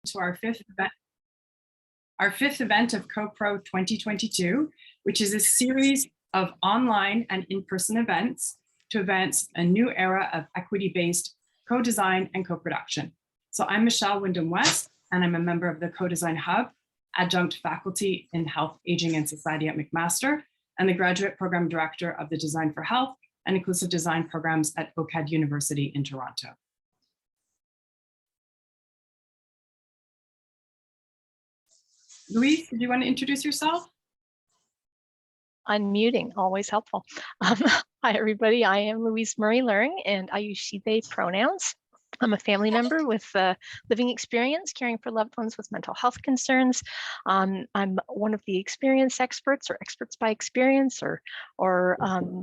to our fifth event of CoPro 2022, which is a series of online and in-person events to advance a new era of equity-based co-design and co-production. So I'm Michelle Wyndham-West, and I'm a member of the Co-Design Hub, adjunct faculty in Health, Aging, and Society at McMaster, and the graduate program director of the Design for Health and Inclusive Design programs at OCAD University in Toronto. Louise, do you want to introduce yourself? Unmuting, always helpful. Hi, everybody. I am Louise Murray-Luring, and I use she, they pronouns. I'm a family member with living experience caring for loved ones with mental health concerns. I'm one of the experience experts, or experts by experience, or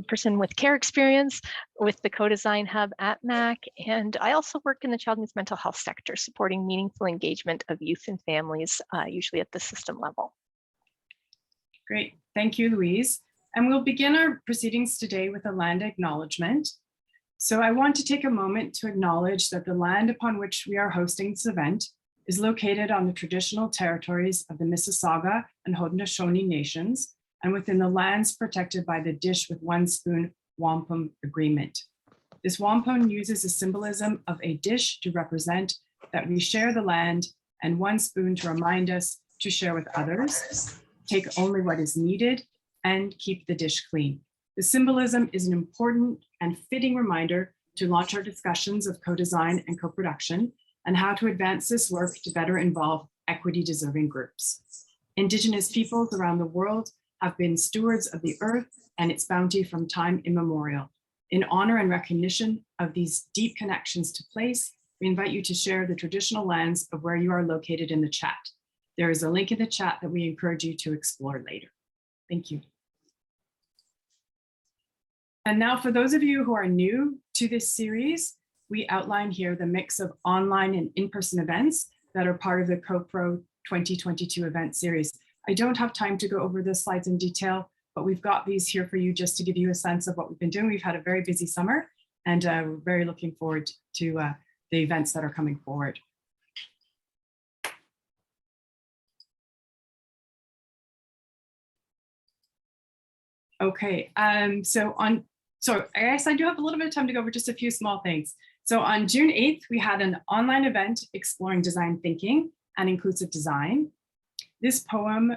person with care experience with the Co-Design Hub at MAC. And I also work in the child and youth mental health sector, supporting meaningful engagement of youth and families, usually at the system level. Great, thank you, Louise. And we'll begin our proceedings today with a land acknowledgement. So I want to take a moment to acknowledge that the land upon which we are hosting this event is located on the traditional territories of the Mississauga and Haudenosaunee nations, and within the lands protected by the Dish with One Spoon Wampum Agreement. This wampum uses a symbolism of a dish to represent that we share the land, and one spoon to remind us to share with others, take only what is needed, and keep the dish clean. The symbolism is an important and fitting reminder to launch our discussions of co-design and co-production and how to advance this work to better involve equity-deserving groups. Indigenous peoples around the world have been stewards of the earth and its bounty from time immemorial. In honor and recognition of these deep connections to place, we invite you to share the traditional lands of where you are located in the chat. There is a link in the chat that we encourage you to explore later. Thank you. And now for those of you who are new to this series, we outline here the mix of online and in-person events that are part of the CoPro 2022 event series. I don't have time to go over the slides in detail, but we've got these here for you just to give you a sense of what we've been doing. We've had a very busy summer, and we're very looking forward to the events that are coming forward. Okay, so I guess I do have a little bit of time to go over just a few small things. So on June 8th, we had an online event exploring design thinking and inclusive design. This poem,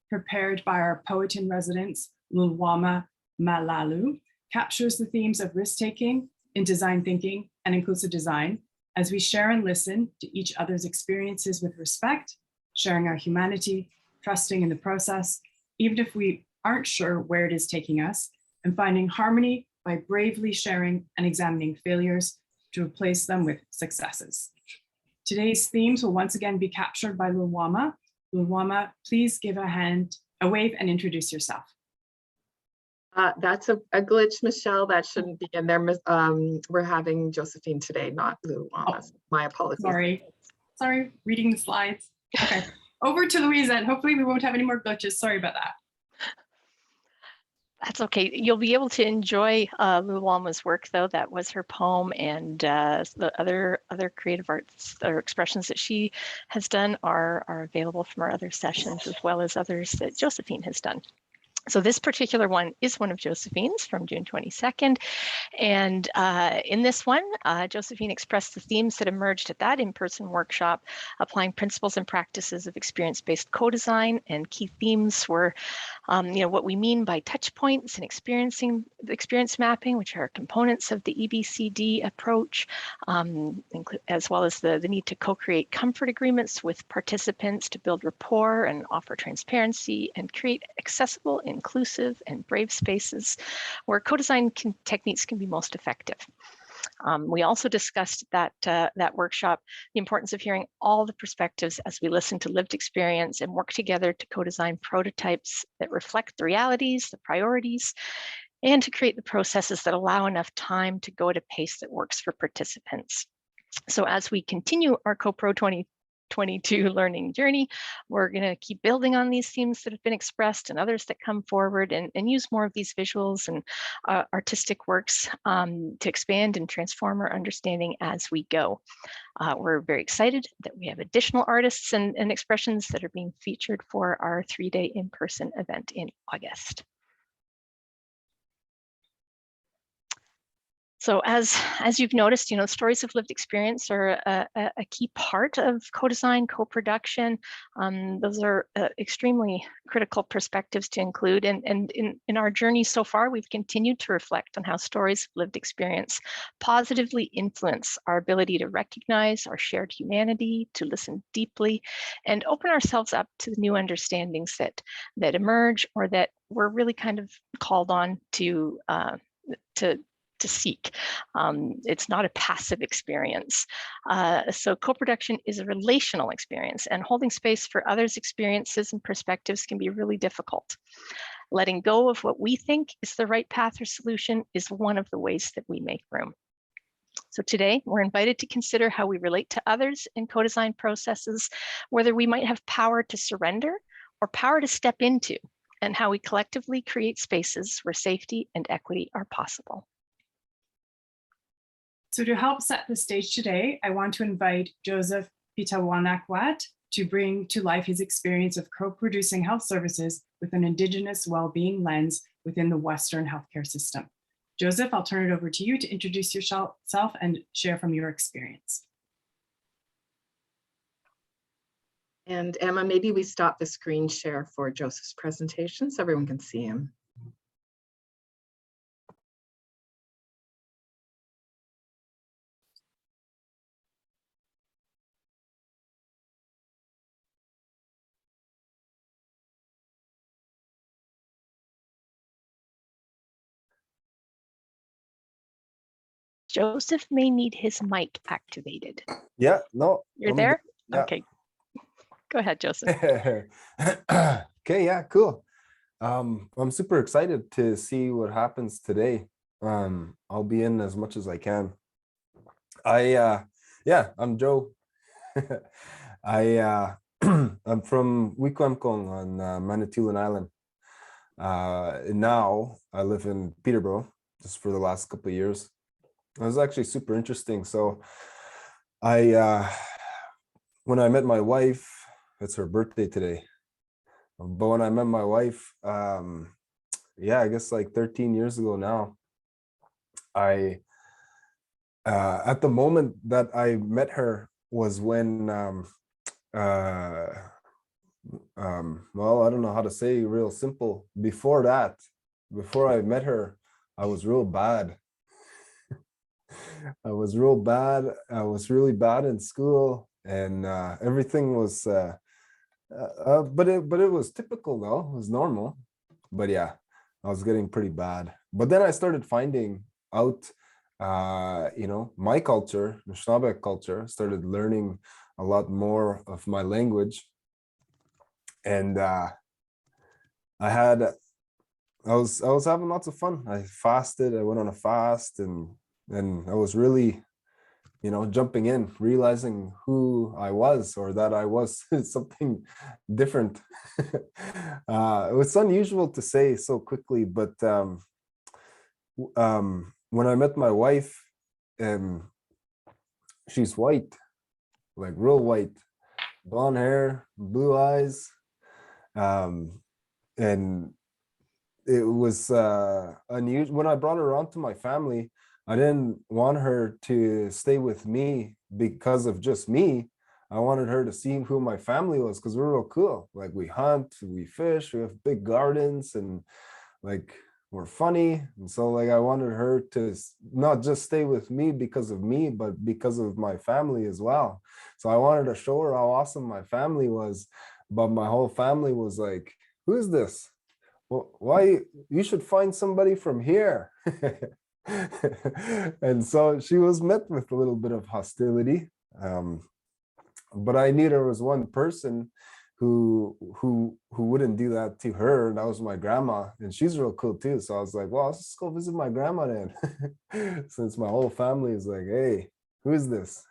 prepared by our poet in residence, Lulwama Malalu, captures the themes of risk-taking in design thinking and inclusive design as we share and listen to each other's experiences with respect, sharing our humanity, trusting in the process, even if we aren't sure where it is taking us, and finding harmony by bravely sharing and examining failures to replace them with successes. Today's themes will once again be captured by Lulwama. Lulwama, please give a wave and introduce yourself. That's a glitch, Michelle. That shouldn't be in there. We're having Josephine today, not Lulwama. Oh, my apologies. Sorry, reading the slides. Okay, over to Louisa, and hopefully we won't have any more glitches. Sorry about that. That's okay. You'll be able to enjoy Lulwama's work, though. That was her poem, and the other creative arts or expressions that she has done are available from our other sessions, as well as others that Josephine has done. So this particular one is one of Josephine's from June 22nd. And in this one, Josephine expressed the themes that emerged at that in-person workshop, applying principles and practices of experience-based co-design. And key themes were, what we mean by touch points and experience mapping, which are components of the EBCD approach, as well as the need to co-create comfort agreements with participants to build rapport and offer transparency and create accessible, inclusive, and brave spaces where co-design techniques can be most effective. We also discussed that workshop, the importance of hearing all the perspectives as we listen to lived experience and work together to co-design prototypes that reflect the realities, the priorities, and to create the processes that allow enough time to go at a pace that works for participants. So as we continue our CoPro 2022 learning journey. We're going to keep building on these themes that have been expressed and others that come forward, and use more of these visuals and artistic works to expand and transform our understanding as we go. We're very excited that we have additional artists and expressions that are being featured for our 3-day in-person event in August. So as you've noticed, stories of lived experience are a key part of co-design, co-production. Those are extremely critical perspectives to include. And in our journey so far, we've continued to reflect on how stories of lived experience positively influence our ability to recognize our shared humanity, to listen deeply, and open ourselves up to the new understandings that emerge, or that we're really kind of called on to seek. It's not a passive experience. So co-production is a relational experience, and holding space for others' experiences and perspectives can be really difficult. Letting go of what we think is the right path or solution is one of the ways that we make room. So today, we're invited to consider how we relate to others in co-design processes, whether we might have power to surrender or power to step into, and how we collectively create spaces where safety and equity are possible. So to help set the stage today, I want to invite Joseph Pitawanakwat to bring to life his experience of co-producing health services with an Indigenous well-being lens within the Western healthcare system. Joseph, I'll turn it over to you to introduce yourself and share from your experience. And Emma, maybe we stop the screen share for Joseph's presentation so everyone can see him. Joseph may need his mic activated. Yeah, no. You're there? Yeah. Okay. Go ahead, Joseph. Okay, yeah, cool. I'm super excited to see what happens today. I'll be in as much as I can. I'm Joe. I'm from Wikwemkong on Manitoulin Island. Now I live in Peterborough just for the last couple of years. It was actually super interesting. So when I met my wife, it's her birthday today. But when I met my wife, I guess like 13 years ago now, at the moment that I met her was when, well, I don't know how to say real simple. Before I met her, I was real bad. I was real bad. I was really bad in school, and everything was, but it was typical though. It was normal. But yeah, I was getting pretty bad. But then I started finding out, my culture, the Schnabek culture. Started learning a lot more of my language, and I was having lots of fun. I fasted. I went on a fast, and I was really, jumping in, realizing who I was, or that I was something different. It's unusual to say so quickly, but when I met my wife, she's white, like real white, blonde hair, blue eyes, and it was unusual. When I brought her around to my family, I didn't want her to stay with me because of just me. I wanted her to see who my family was, because we're real cool. Like, we hunt, we fish, we have big gardens, and like, we're funny. And so like, I wanted her to not just stay with me because of me, but because of my family as well. So I wanted to show her how awesome my family was. But my whole family was like, who is this? Well, why? You should find somebody from here. And so she was met with a little bit of hostility. But I knew there was one person who wouldn't do that to her, and that was my grandma, and she's real cool too. So I was like, well, let's just go visit my grandma then. Since my whole family is like, hey, who is this?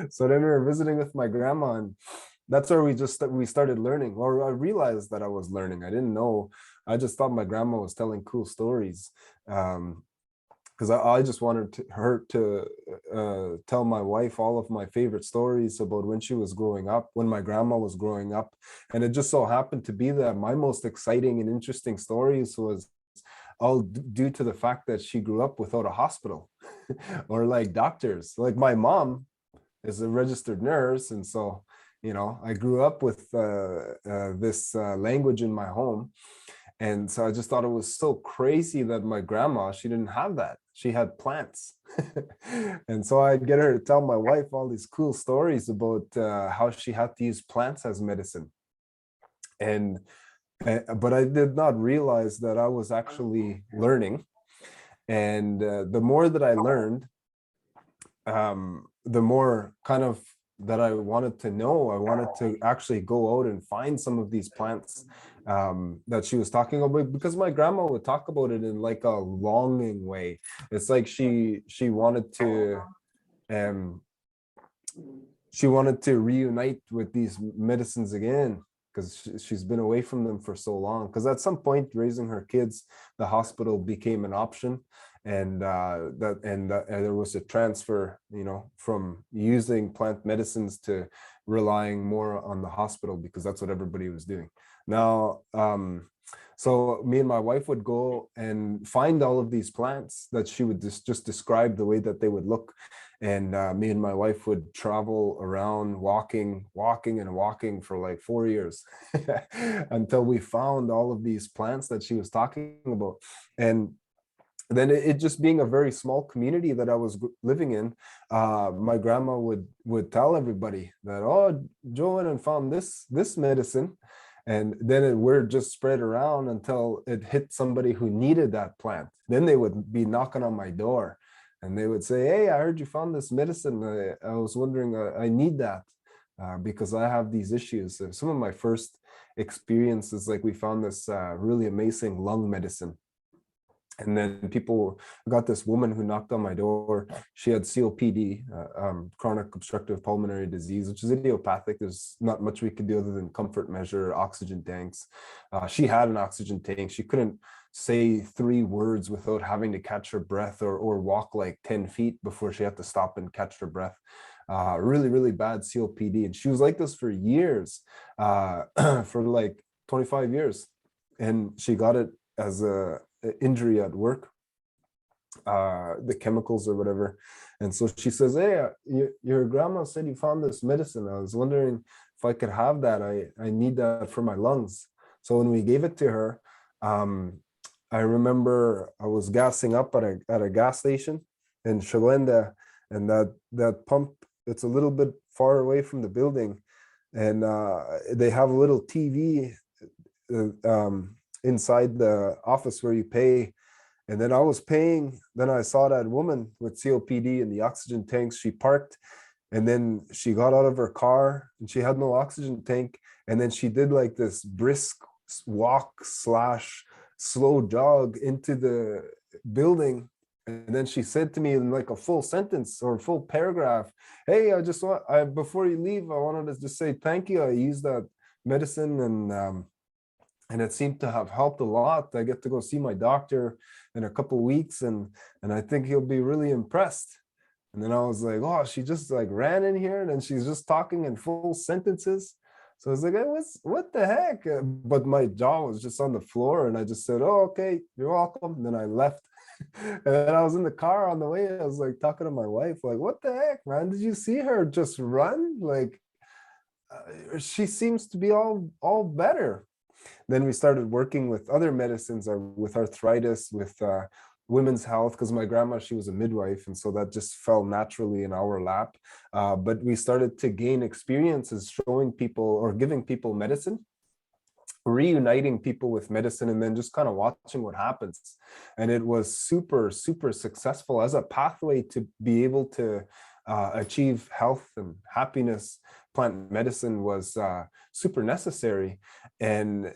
So then we were visiting with my grandma, and that's where we started learning, or I realized that I was learning. I didn't know. I just thought my grandma was telling cool stories. Because I just wanted her to tell my wife all of my favorite stories about when she was growing up, when my grandma was growing up. And it just so happened to be that my most exciting and interesting stories was all due to the fact that she grew up without a hospital or like doctors. Like my mom is a registered nurse. And so, I grew up with this language in my home. And so I just thought it was so crazy that my grandma, she didn't have that. She had plants. And so I'd get her to tell my wife all these cool stories about how she had to use plants as medicine. But I did not realize that I was actually learning. And the more that I learned, the more kind of that I wanted to know. I wanted to actually go out and find some of these plants that she was talking about, because my grandma would talk about it in like a longing way. It's like she wanted to reunite with these medicines again, because she's been away from them for so long. Because at some point, raising her kids, the hospital became an option, and there was a transfer, from using plant medicines to relying more on the hospital, because that's what everybody was doing. Now, so me and my wife would go and find all of these plants that she would just describe the way that they would look. And me and my wife would travel around walking for like 4 years until we found all of these plants that she was talking about. And then it just being a very small community that I was living in, my grandma would tell everybody that, oh, Joe went and found this medicine. And then it word just spread around until it hit somebody who needed that plant. Then they would be knocking on my door and they would say, hey, I heard you found this medicine. I was wondering, I need that because I have these issues. And some of my first experiences, like we found this really amazing lung medicine. And then people got this woman who knocked on my door. She had COPD, chronic obstructive pulmonary disease, which is idiopathic. There's not much we could do other than comfort measure, oxygen tanks. She had an oxygen tank. She couldn't say 3 words without having to catch her breath or walk like 10 feet before she had to stop and catch her breath. Really, really bad COPD. And she was like this for years, for like 25 years. And she got it as a injury at work, the chemicals or whatever. And so she says, hey, your grandma said you found this medicine. I was wondering if I could have that. I need that for my lungs. So when we gave it to her, I remember I was gassing up at a gas station in Shalenda, and that pump, it's a little bit far away from the building, and they have a little TV inside the office where you pay. And then I was paying, then I saw that woman with COPD and the oxygen tanks. She parked, and then she got out of her car and she had no oxygen tank. And then she did like this brisk walk / slow jog into the building. And then she said to me in like a full sentence or full paragraph, hey, before you leave, I wanted to just say thank you. I used that medicine and it seemed to have helped a lot. I get to go see my doctor in a couple of weeks, and I think he'll be really impressed. And then I was like, oh, she just like ran in here and then she's just talking in full sentences. So I was like, hey, what the heck? But my jaw was just on the floor, and I just said, oh, okay, you're welcome. And then I left. And then I was in the car on the way. I was like talking to my wife, like, what the heck, man? Did you see her just run? Like, she seems to be all better. Then we started working with other medicines, with arthritis, with women's health, because my grandma, she was a midwife, and so that just fell naturally in our lap. But we started to gain experiences showing people or giving people medicine, reuniting people with medicine, and then just kind of watching what happens. And it was super, super successful as a pathway to be able to achieve health and happiness. Plant medicine was super necessary. And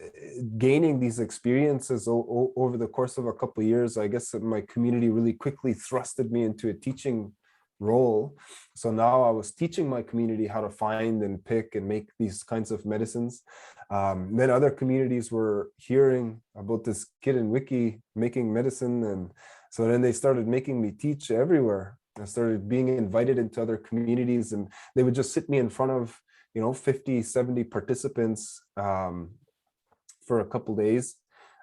gaining these experiences over the course of a couple of years, I guess my community really quickly thrusted me into a teaching role. So now I was teaching my community how to find and pick and make these kinds of medicines. Then other communities were hearing about this kid in Wiki making medicine. And so then they started making me teach everywhere. I started being invited into other communities, and they would just sit me in front of, 50, 70 participants for a couple days.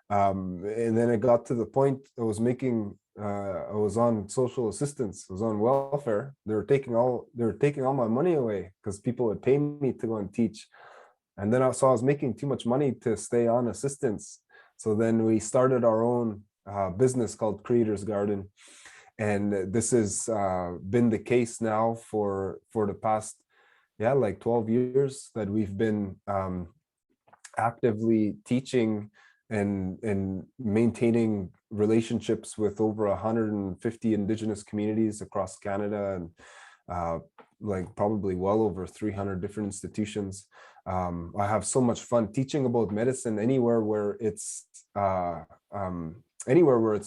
And then it got to the point I was on social assistance, I was on welfare. They were taking all my money away because people would pay me to go and teach. And then I was making too much money to stay on assistance. So then we started our own business called Creators Garden. And this has been the case now for the past, like 12 years that we've been actively teaching and maintaining relationships with over 150 Indigenous communities across Canada, and like probably well over 300 different institutions. I have so much fun teaching about medicine anywhere where it's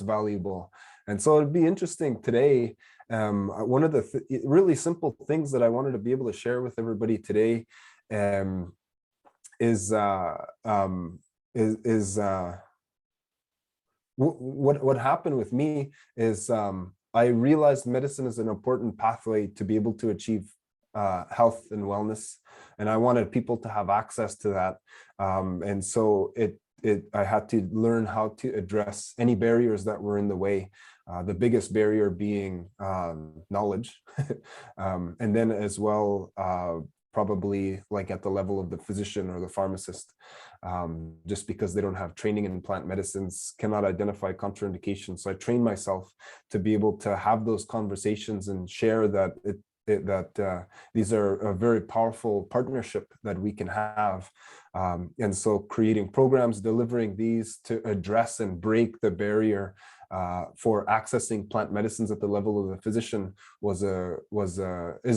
valuable. And so it'd be interesting today. One of the really simple things that I wanted to be able to share with everybody today is what happened with me is I realized medicine is an important pathway to be able to achieve health and wellness, and I wanted people to have access to that. And so I had to learn how to address any barriers that were in the way. The biggest barrier being knowledge, and then as well, probably like at the level of the physician or the pharmacist, just because they don't have training in plant medicines, cannot identify contraindications. So I trained myself to be able to have those conversations and share that these are a very powerful partnership that we can have. And so creating programs, delivering these to address and break the barrier for accessing plant medicines at the level of the physician is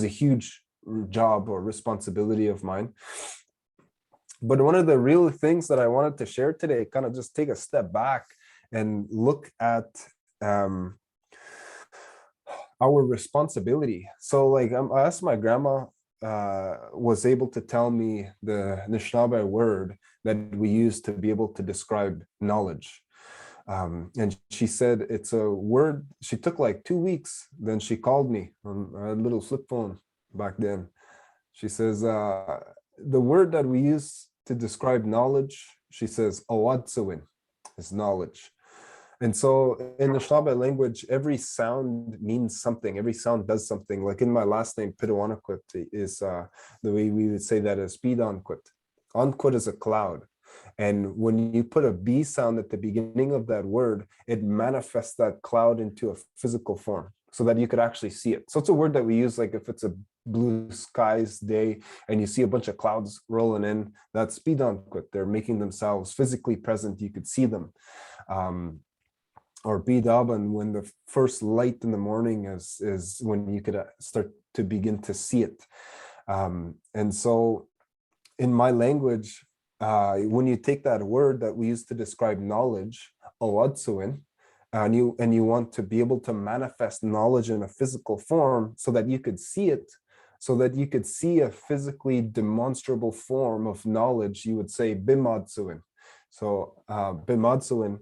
a huge job or responsibility of mine. But one of the real things that I wanted to share today, kind of just take a step back and look at our responsibility. So like I asked my grandma, was able to tell me the Anishinaabe word that we use to be able to describe knowledge. And she said it's a word. She took like 2 weeks. Then she called me on a little flip phone back then. She says, the word that we use to describe knowledge, she says, awadsawin, is knowledge. And so in the Anishinaabe language, every sound means something. Every sound does something. Like in my last name, Pidawanakwit, is the way we would say that is Pidankwit. Ankwit is a cloud. And when you put a B sound at the beginning of that word, it manifests that cloud into a physical form so that you could actually see it. So it's a word that we use, like if it's a blue skies day and you see a bunch of clouds rolling in, that's Pidankwit. They're making themselves physically present. You could see them. Or Bidaban, when the first light in the morning is when you could start to begin to see it. And so in my language, when you take that word that we use to describe knowledge, awadsuin, and you want to be able to manifest knowledge in a physical form so that you could see it, so that you could see a physically demonstrable form of knowledge, you would say bimadsuin. So bimadsuin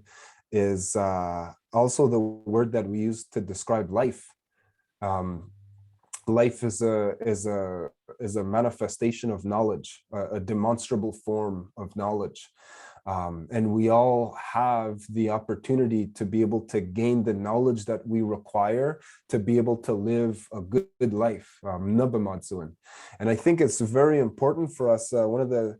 is also the word that we use to describe life. Life is a manifestation of knowledge, a demonstrable form of knowledge. And we all have the opportunity to be able to gain the knowledge that we require to be able to live a good life. And I think it's very important for us. One of the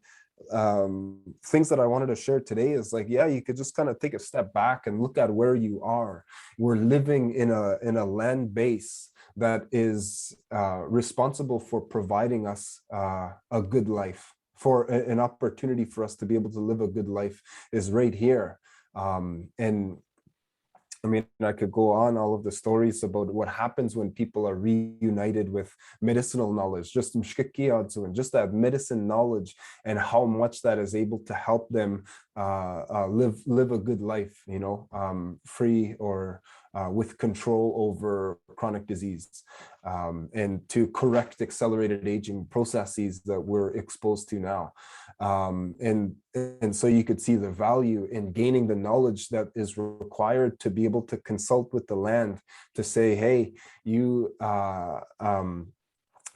things that I wanted to share today is like, you could just kind of take a step back and look at where you are. We're living in a land base that is responsible for providing us a good life. For an opportunity for us to be able to live a good life is right here. And I mean, I could go on all of the stories about what happens when people are reunited with medicinal knowledge, just that medicine knowledge, and how much that is able to help them live a good life, you know, free or with control over chronic disease, and to correct accelerated aging processes that we're exposed to now. And so you could see the value in gaining the knowledge that is required to be able to consult with the land to say, hey, you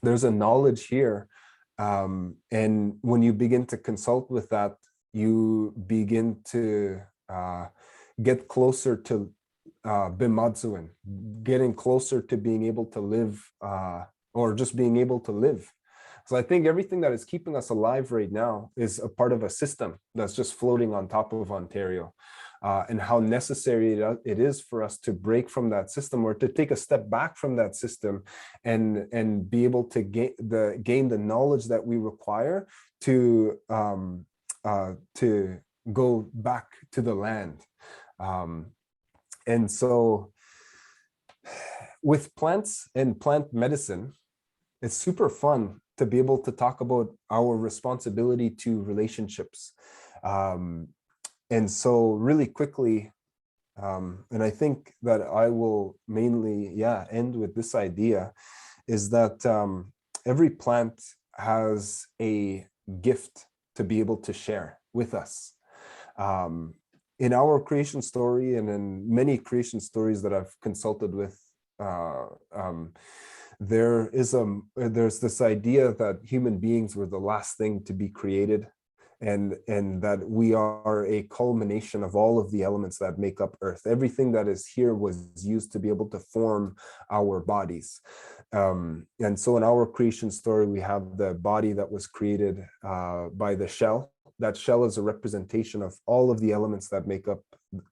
there's a knowledge here, and when you begin to consult with that, you begin to get closer to bimadzuin, getting closer to being able to live, or just being able to live. So I think everything that is keeping us alive right now is a part of a system that's just floating on top of Ontario, and how necessary it is for us to break from that system, or to take a step back from that system and be able to gain the knowledge that we require to go back to the land. And so with plants and plant medicine, it's super fun to be able to talk about our responsibility to relationships. And so really quickly, and I think that I will mainly, end with this idea, is that every plant has a gift to be able to share with us. In our creation story, and in many creation stories that I've consulted with, there's this idea that human beings were the last thing to be created, and that we are a culmination of all of the elements that make up Earth. Everything that is here was used to be able to form our bodies. And so in our creation story, we have the body that was created by the shell. That shell is a representation of all of the elements that make up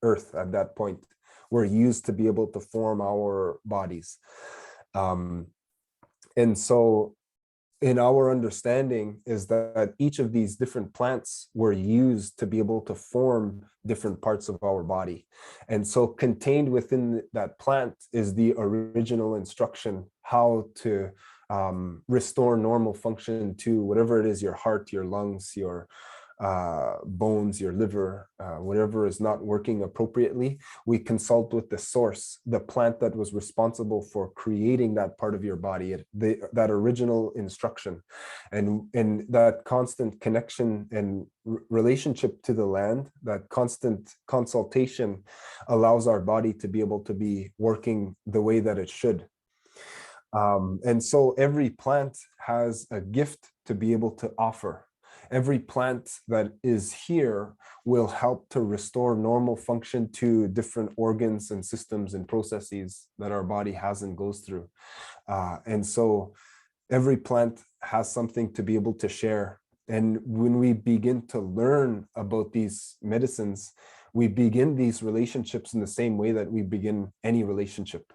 Earth at that point, were used to be able to form our bodies. And so in our understanding is that each of these different plants were used to be able to form different parts of our body. And so contained within that plant is the original instruction how to restore normal function to whatever it is, your heart, your lungs, your bones, your liver, whatever is not working appropriately. We consult with the source, the plant that was responsible for creating that part of your body, that original instruction, and that constant connection and relationship to the land, that constant consultation allows our body to be able to be working the way that it should. And so every plant has a gift to be able to offer. Every plant that is here will help to restore normal function to different organs and systems and processes that our body has and goes through. And so every plant has something to be able to share. And when we begin to learn about these medicines, we begin these relationships in the same way that we begin any relationship.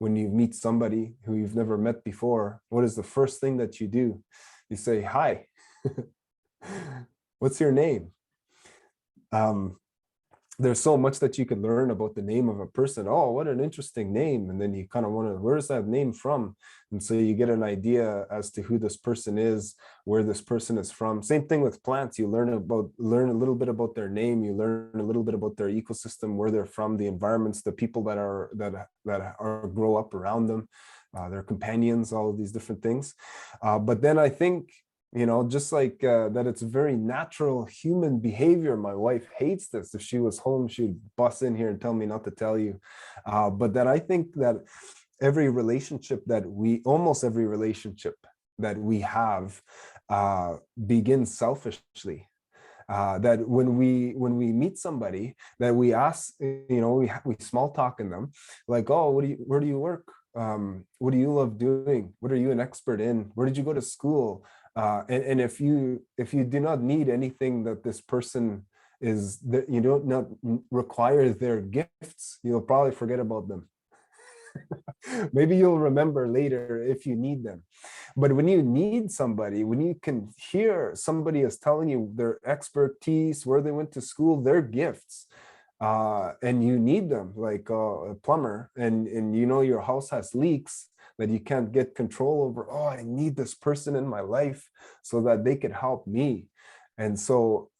When you meet somebody who you've never met before, what is the first thing that you do? You say, hi. What's your name? There's so much that you could learn about the name of a person. Oh, what an interesting name. And then you kind of wonder, where's that name from? And so you get an idea as to who this person is, where this person is from. Same thing with plants. You learn a little bit about their name. You learn a little bit about their ecosystem, where they're from, the environments, the people that grow up around them, their companions, all of these different things. But then I think, just like that, it's very natural human behavior. My wife hates this. If she was home, she'd bust in here and tell me not to tell you. But that I think that almost every relationship that we have begins selfishly. That when we meet somebody, that we ask, we small talk in them, like, oh, where do you work? What do you love doing? What are you an expert in? Where did you go to school? And if you do not need anything that this person is, that you don't not require their gifts, you'll probably forget about them. Maybe you'll remember later if you need them. But when you need somebody, when you can hear somebody is telling you their expertise, where they went to school, their gifts, and you need them, like a plumber, and your house has leaks that you can't get control over. Oh, I need this person in my life so that they could help me. And so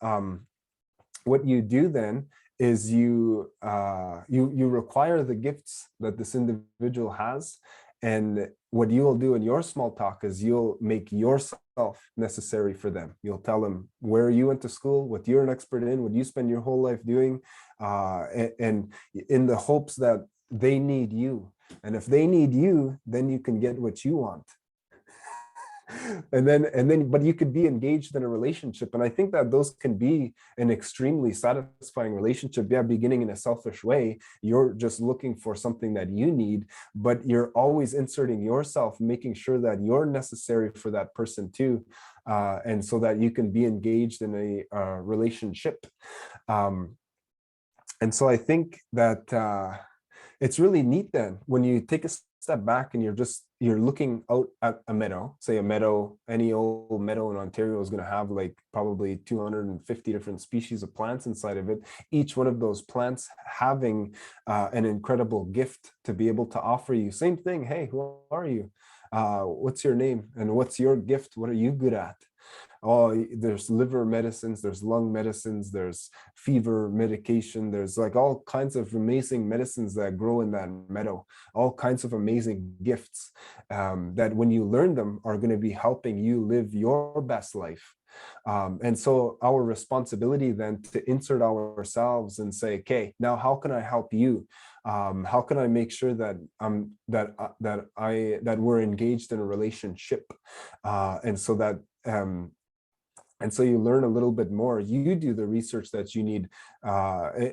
what you do then is you require the gifts that this individual has, and what you'll do in your small talk is you'll make yourself necessary for them. You'll tell them where you went to school, what you're an expert in, what you spend your whole life doing, and in the hopes that they need you. And if they need you, then you can get what you want. But you could be engaged in a relationship, and I think that those can be an extremely satisfying relationship. Yeah, beginning in a selfish way, you're just looking for something that you need, but you're always inserting yourself, making sure that you're necessary for that person too, and so that you can be engaged in a relationship. And so I think that it's really neat then when you take a step back and you're looking out at a meadow, say a meadow, any old meadow in Ontario is going to have like probably 250 different species of plants inside of it. Each one of those plants having an incredible gift to be able to offer you. Same thing. Hey, who are you? What's your name? And what's your gift? What are you good at? Oh, there's liver medicines, there's lung medicines, there's fever medication, there's like all kinds of amazing medicines that grow in that meadow, all kinds of amazing gifts that when you learn them are going to be helping you live your best life. And so our responsibility then to insert ourselves and say, okay, now how can I help you? How can I make sure that that we're engaged in a relationship, and so that and so you learn a little bit more. You do the research that you need.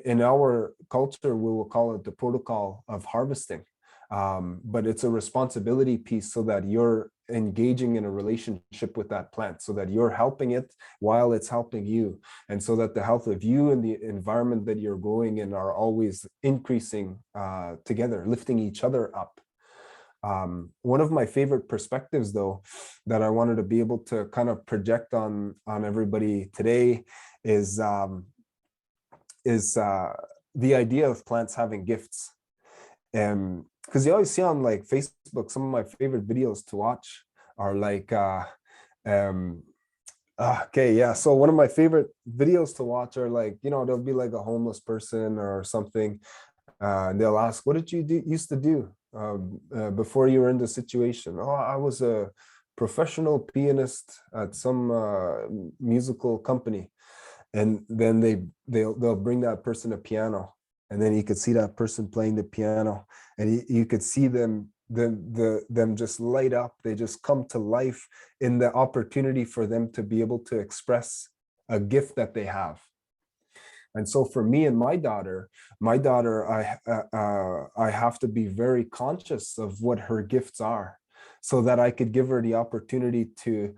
In our culture, we will call it the protocol of harvesting. But it's a responsibility piece so that you're engaging in a relationship with that plant, so that you're helping it while it's helping you. And so that the health of you and the environment that you're growing in are always increasing together, lifting each other up. One of my favorite perspectives, though, that I wanted to be able to kind of project on everybody today is the idea of plants having gifts. And because you always see on like Facebook, some of my favorite videos to watch are like, okay, yeah. So one of my favorite videos to watch are like, there'll be like a homeless person or something. And they'll ask, what did you used to do before you were in the situation? Oh, I was a professional pianist at some musical company. And then they'll bring that person a piano, and then you could see that person playing the piano, and you could see them just light up. They just come to life in the opportunity for them to be able to express a gift that they have. And so for me and my daughter, I have to be very conscious of what her gifts are, so that I could give her the opportunity to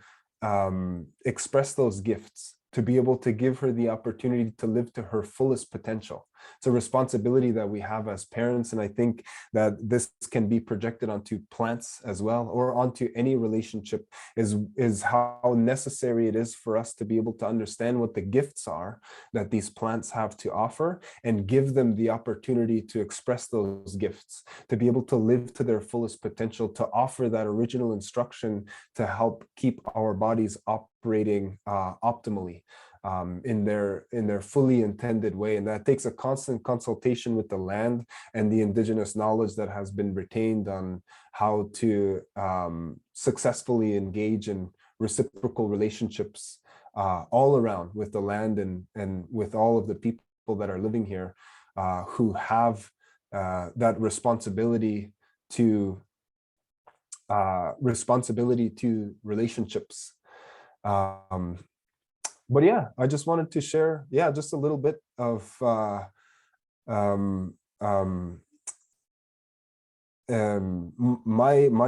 express those gifts, to be able to give her the opportunity to live to her fullest potential. It's a responsibility that we have as parents. And I think that this can be projected onto plants as well, or onto any relationship, is how necessary it is for us to be able to understand what the gifts are that these plants have to offer, and give them the opportunity to express those gifts, to be able to live to their fullest potential, to offer that original instruction to help keep our bodies operating optimally in their fully intended way. And that takes a constant consultation with the land and the indigenous knowledge that has been retained on how to successfully engage in reciprocal relationships all around with the land and with all of the people that are living here, who have that responsibility to relationships. But yeah, I just wanted to share, just a little bit of my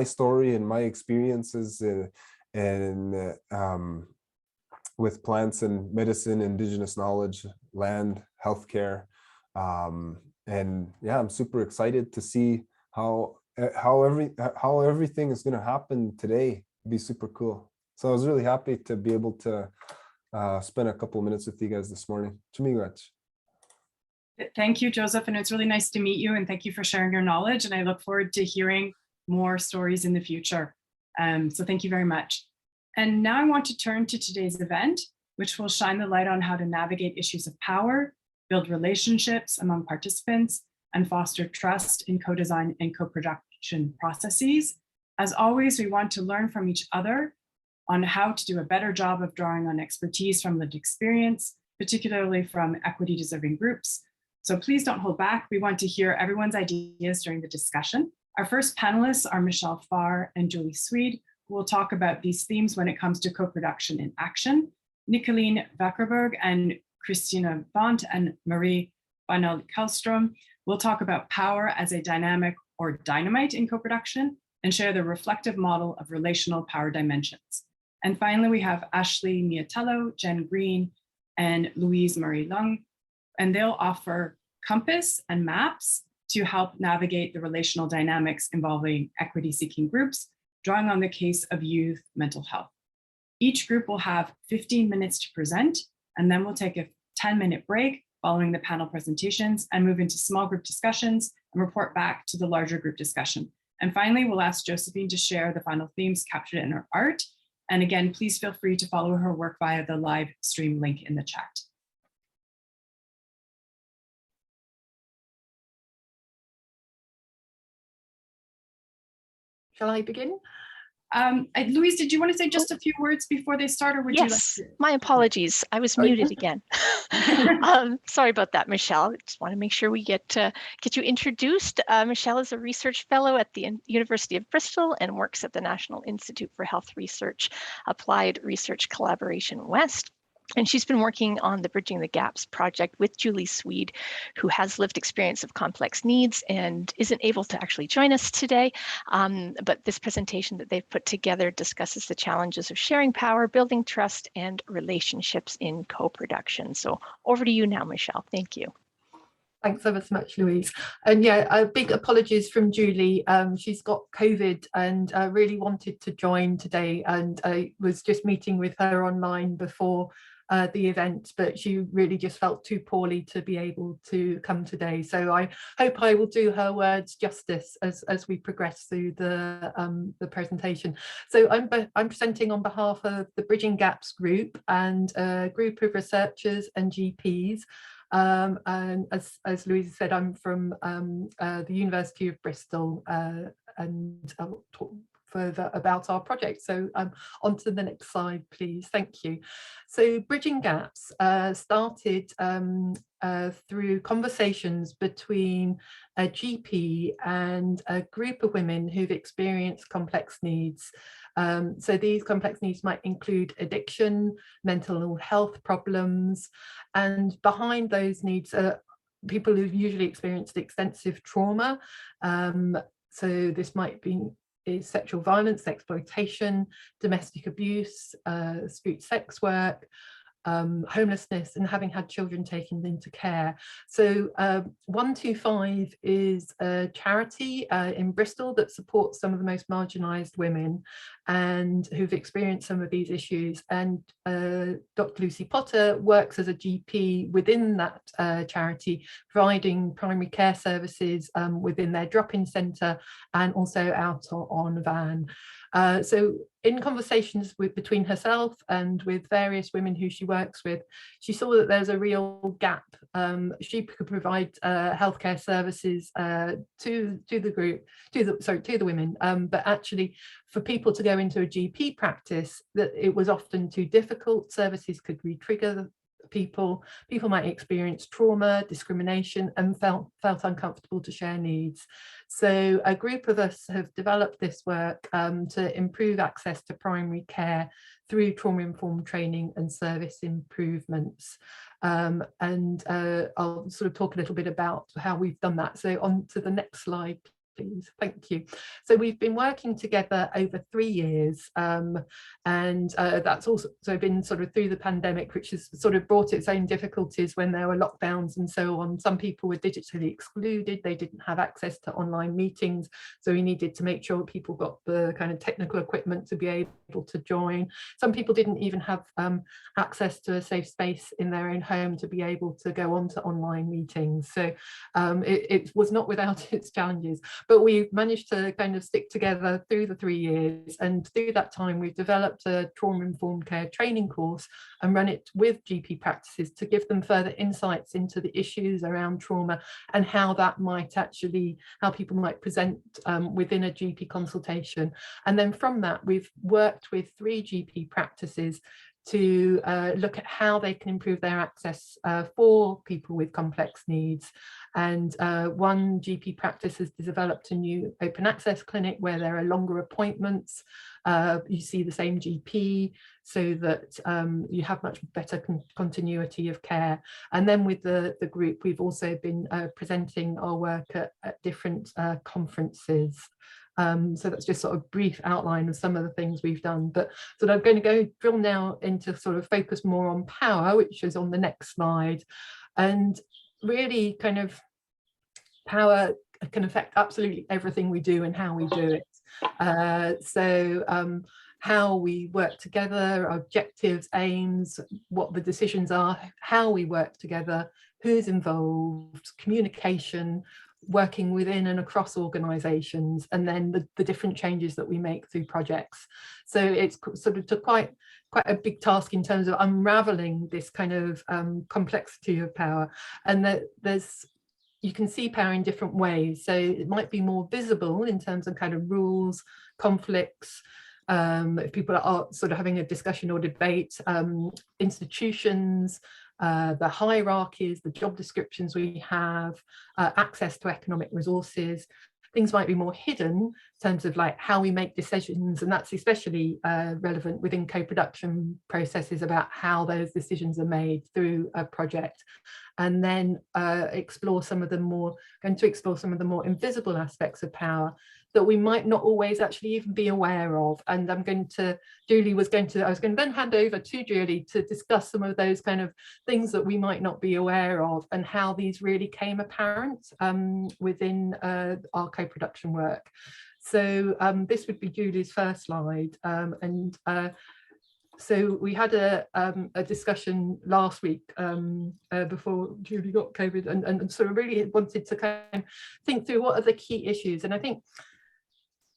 story and my experiences with plants and medicine, indigenous knowledge, land, healthcare, and yeah, I'm super excited to see how everything is going to happen today. It'd be super cool. So I was really happy to be able to spend a couple of minutes with you guys this morning. Thank you, Joseph. And it's really nice to meet you. And thank you for sharing your knowledge. And I look forward to hearing more stories in the future. So thank you very much. And now I want to turn to today's event. which will shine the light on how to navigate issues of power, build relationships among participants, and foster trust in co-design and co-production processes. As always, we want to learn from each other on how to do a better job of drawing on expertise from lived experience, particularly from equity deserving groups. So please don't hold back. We want to hear everyone's ideas during the discussion. Our first panelists are Michelle Farr and Julie Swede, who will talk about these themes when it comes to co-production in action. Nicoline Vackerberg and Christina Bont and Marie Banel-Kallström will talk about power as a dynamic or dynamite in co-production and share the reflective model of relational power dimensions. And finally, we have Ashley Miatello, Jen Green, and Louise Marie Lung, and they'll offer compass and maps to help navigate the relational dynamics involving equity-seeking groups, drawing on the case of youth mental health. Each group will have 15 minutes to present, and then we'll take a 10-minute break following the panel presentations and move into small group discussions and report back to the larger group discussion. And finally, we'll ask Josephine to share the final themes captured in her art. And again, please feel free to follow her work via the live stream link in the chat. Shall I begin? Louise, did you want to say just a few words before they start, or would you like to? My apologies. I was muted again. Sorry about that, Michelle. I just want to make sure we get you introduced. Michelle is a research fellow at the University of Bristol and works at the National Institute for Health Research Applied Research Collaboration West. And she's been working on the Bridging the Gaps project with Julie Swede, who has lived experience of complex needs and isn't able to actually join us today. But this presentation that they've put together discusses the challenges of sharing power, building trust, and relationships in co-production. So over to you now, Michelle. Thank you. Thanks ever so much, Louise. And yeah, big apologies from Julie. She's got COVID and really wanted to join today, and I was just meeting with her online before the event, but she really just felt too poorly to be able to come today. So I hope I will do her words justice as we progress through the presentation. So I'm presenting on behalf of the Bridging Gaps group and a group of researchers and GPs. And as Louise said, I'm from the University of Bristol, and I'll talk further about our project. So on to the next slide, please. Thank you. So Bridging Gaps started through conversations between a GP and a group of women who've experienced complex needs. So these complex needs might include addiction, mental health problems, and behind those needs are people who've usually experienced extensive trauma. So this might be sexual violence, exploitation, domestic abuse, street sex work, homelessness, and having had children taken into care. So 125 is a charity in Bristol that supports some of the most marginalised women and who've experienced some of these issues. And Dr. Lucy Potter works as a GP within that charity, providing primary care services within their drop-in centre and also out on a van. So in conversations between herself and with various women who she works with, she saw that there's a real gap. She could provide healthcare services to the women, but actually for people to go into a GP practice, that it was often too difficult. Services could re-trigger people might experience trauma, discrimination, and felt uncomfortable to share needs. So a group of us have developed this work to improve access to primary care through trauma-informed training and service improvements. And I'll sort of talk a little bit about how we've done that. So on to the next slide, please. Thank you. So we've been working together over 3 years, and that's also been sort of through the pandemic, which has sort of brought its own difficulties when there were lockdowns and so on. Some people were digitally excluded, they didn't have access to online meetings, so we needed to make sure people got the kind of technical equipment to be able to join. Some people didn't even have access to a safe space in their own home to be able to go on to online meetings. So it was not without its challenges, but we managed to kind of stick together through the 3 years. And through that time, we've developed a trauma-informed care training course and run it with GP practices to give them further insights into the issues around trauma and how that might actually, how people might present within a GP consultation. And then from that, we've worked with 3 GP practices to look at how they can improve their access for people with complex needs. And one GP practice has developed a new open access clinic where there are longer appointments. You see the same GP so that you have much better continuity of care. And then with the group, we've also been presenting our work at different conferences. So that's just sort of brief outline of some of the things we've done. But so I'm going to go drill now into sort of focus more on power, which is on the next slide. And really kind of power can affect absolutely everything we do and how we do it. How we work together, objectives, aims, what the decisions are, how we work together, who's involved, communication, working within and across organizations, and then the different changes that we make through projects. So it's sort of quite a big task in terms of unraveling this kind of complexity of power. And that you can see power in different ways. So it might be more visible in terms of kind of rules, conflicts, if people are sort of having a discussion or debate, institutions, the hierarchies, the job descriptions we have, access to economic resources. Things might be more hidden in terms of like how we make decisions, and that's especially relevant within co-production processes about how those decisions are made through a project. And then explore some of the more invisible aspects of power that we might not always actually even be aware of. And I was going to then hand over to Julie to discuss some of those kind of things that we might not be aware of and how these really came apparent within our co-production work. So this would be Julie's first slide. So we had a discussion last week before Julie got COVID, and sort of really wanted to kind of think through what are the key issues. And I think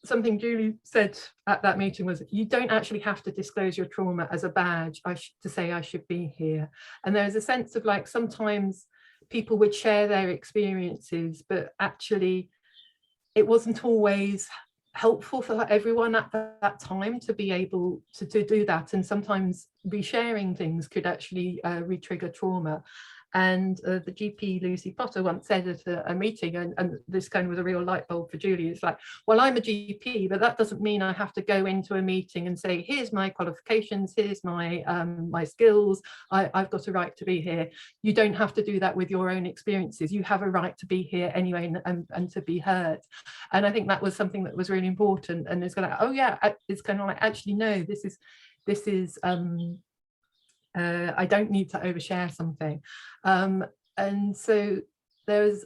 something Julie said at that meeting was, you don't actually have to disclose your trauma as a badge to say I should be here. And there's a sense of like, sometimes people would share their experiences, but actually it wasn't always helpful for everyone at that time to be able to do that. And sometimes resharing things could actually re-trigger trauma. And the GP Lucy Potter once said at a meeting, and this kind of was a real light bulb for Julie, it's like, well, I'm a GP, but that doesn't mean I have to go into a meeting and say, here's my qualifications, here's my my skills, I've got a right to be here. You don't have to do that with your own experiences. You have a right to be here anyway and to be heard. And I think that was something that was really important. And it's kind of, oh yeah, it's kind of like, actually, no, this is I don't need to overshare something. And so there's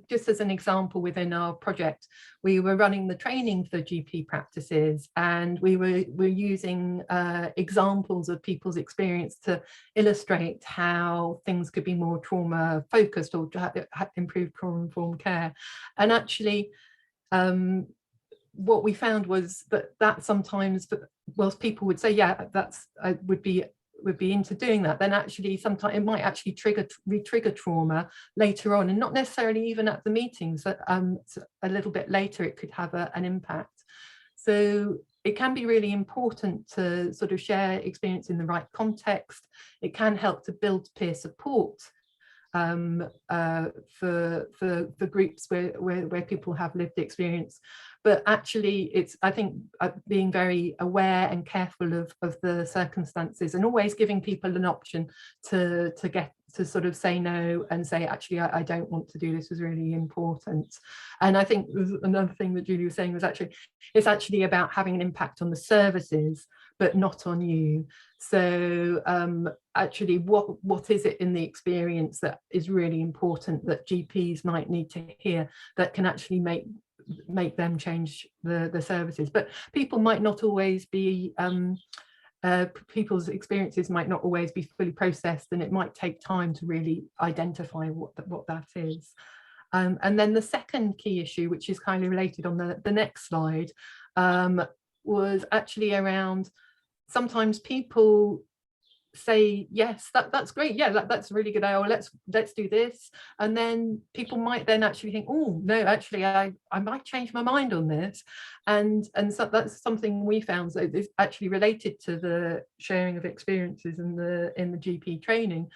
just as an example within our project, we were running the training for GP practices, and we were using examples of people's experience to illustrate how things could be more trauma focused or improve trauma-informed care. And actually, what we found was that sometimes, whilst people would say, yeah, I would be into doing that, then actually sometimes it might actually re-trigger trauma later on, and not necessarily even at the meetings. A little bit later it could have an impact. So it can be really important to sort of share experience in the right context. It can help to build peer support for groups where people have lived experience. But actually, it's, I think, being very aware and careful of the circumstances, and always giving people an option to get to sort of say no and say, actually, I don't want to do this, was really important. And I think another thing that Julie was saying was actually, it's actually about having an impact on the services, but not on you. So actually, what is it in the experience that is really important that GPs might need to hear that can actually make make them change the services. But people might not always be people's experiences might not always be fully processed, and it might take time to really identify what that is. And then the second key issue, which is kind of related on the next slide, was actually around sometimes people say, yes, that's great, yeah, that's a really good idea, or let's do this, and then people might then actually think, oh no, actually I might change my mind on this, and so that's something we found that is actually related to the sharing of experiences in the GP training.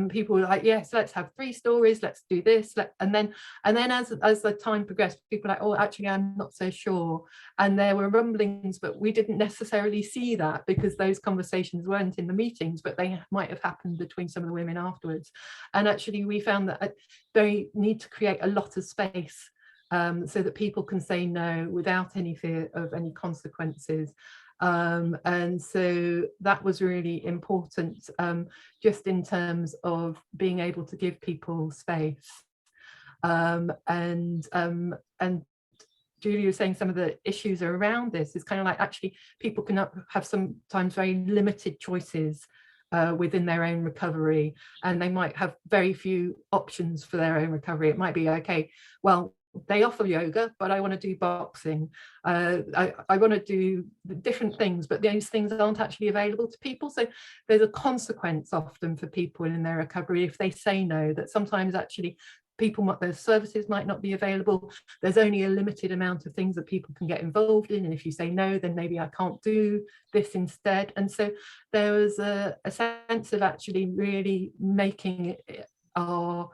People were like, yes, let's have 3 stories, let's do this, and then as the time progressed, people were like, oh, actually I'm not so sure, and there were rumblings, but we didn't necessarily see that because those conversations weren't in the meetings, but they might have happened between some of the women afterwards. And actually we found that they need to create a lot of space so that people can say no without any fear of any consequences. And so that was really important, just in terms of being able to give people space. And Julie was saying some of the issues around this is kind of like, actually people can have sometimes very limited choices within their own recovery, and they might have very few options for their own recovery. It might be, okay, well, they offer yoga, but I want to do boxing. I want to do different things, but those things aren't actually available to people. So there's a consequence often for people in their recovery if they say no, that sometimes actually those services might not be available. There's only a limited amount of things that people can get involved in, and if you say no, then maybe I can't do this instead. And so there was a sense of actually really making our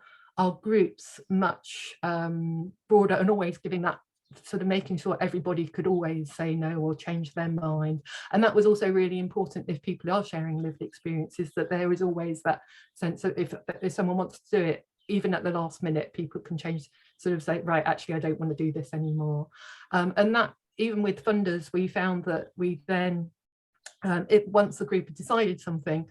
groups much broader, and always giving that sort of making sure everybody could always say no or change their mind. And that was also really important if people are sharing lived experiences, that there is always that sense of if someone wants to do it, even at the last minute, people can change, sort of say, right, actually I don't want to do this anymore. And that even with funders, we found that we then once the group had decided something,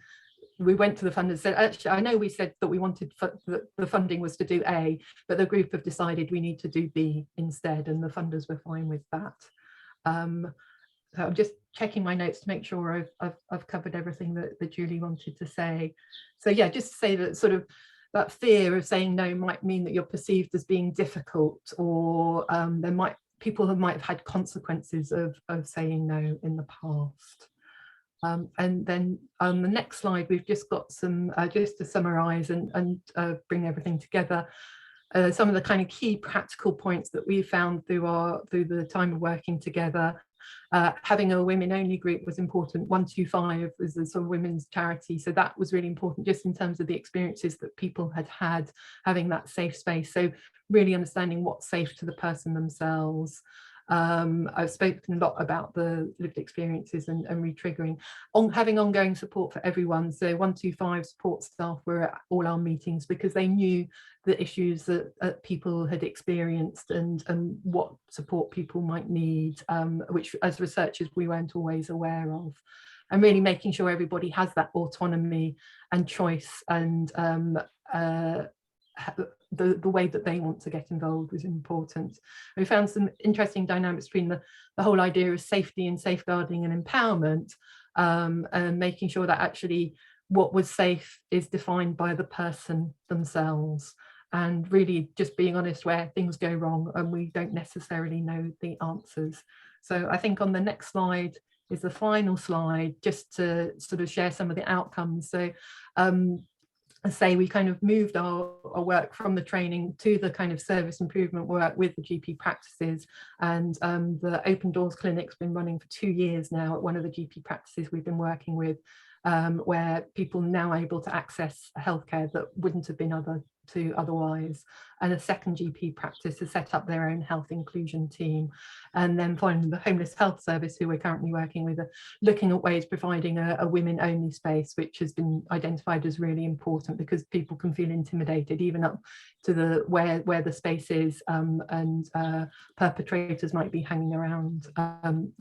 we went to the funders and said, actually, I know we said that we wanted the funding was to do A, but the group have decided we need to do B instead, and the funders were fine with that. So I'm just checking my notes to make sure I've covered everything that Julie wanted to say. So yeah, just to say that sort of that fear of saying no might mean that you're perceived as being difficult, or people might have had consequences of saying no in the past. And then on the next slide, we've just got some, just to summarise and bring everything together, some of the kind of key practical points that we found through the time of working together. Having a women-only group was important. 125 was a sort of women's charity, so that was really important, just in terms of the experiences that people had, having that safe space. So really understanding what's safe to the person themselves. I've spoken a lot about the lived experiences and re-triggering, having ongoing support for everyone. So 125 support staff were at all our meetings because they knew the issues that people had experienced and what support people might need, which as researchers we weren't always aware of. And really making sure everybody has that autonomy and choice, and the way that they want to get involved was important. We found some interesting dynamics between the whole idea of safety and safeguarding and empowerment, and making sure that actually what was safe is defined by the person themselves, and really just being honest where things go wrong and we don't necessarily know the answers. So I think on the next slide is the final slide, just to sort of share some of the outcomes. So I say we kind of moved our work from the training to the kind of service improvement work with the GP practices, and the Open Doors Clinic's been running for 2 years now at one of the GP practices we've been working with, where people are now able to access healthcare that wouldn't have been otherwise. And a second GP practice has set up their own health inclusion team. And then finally the Homeless Health Service, who we're currently working with, are looking at ways providing a women only space, which has been identified as really important because people can feel intimidated even up to the where the space is, and perpetrators might be hanging around,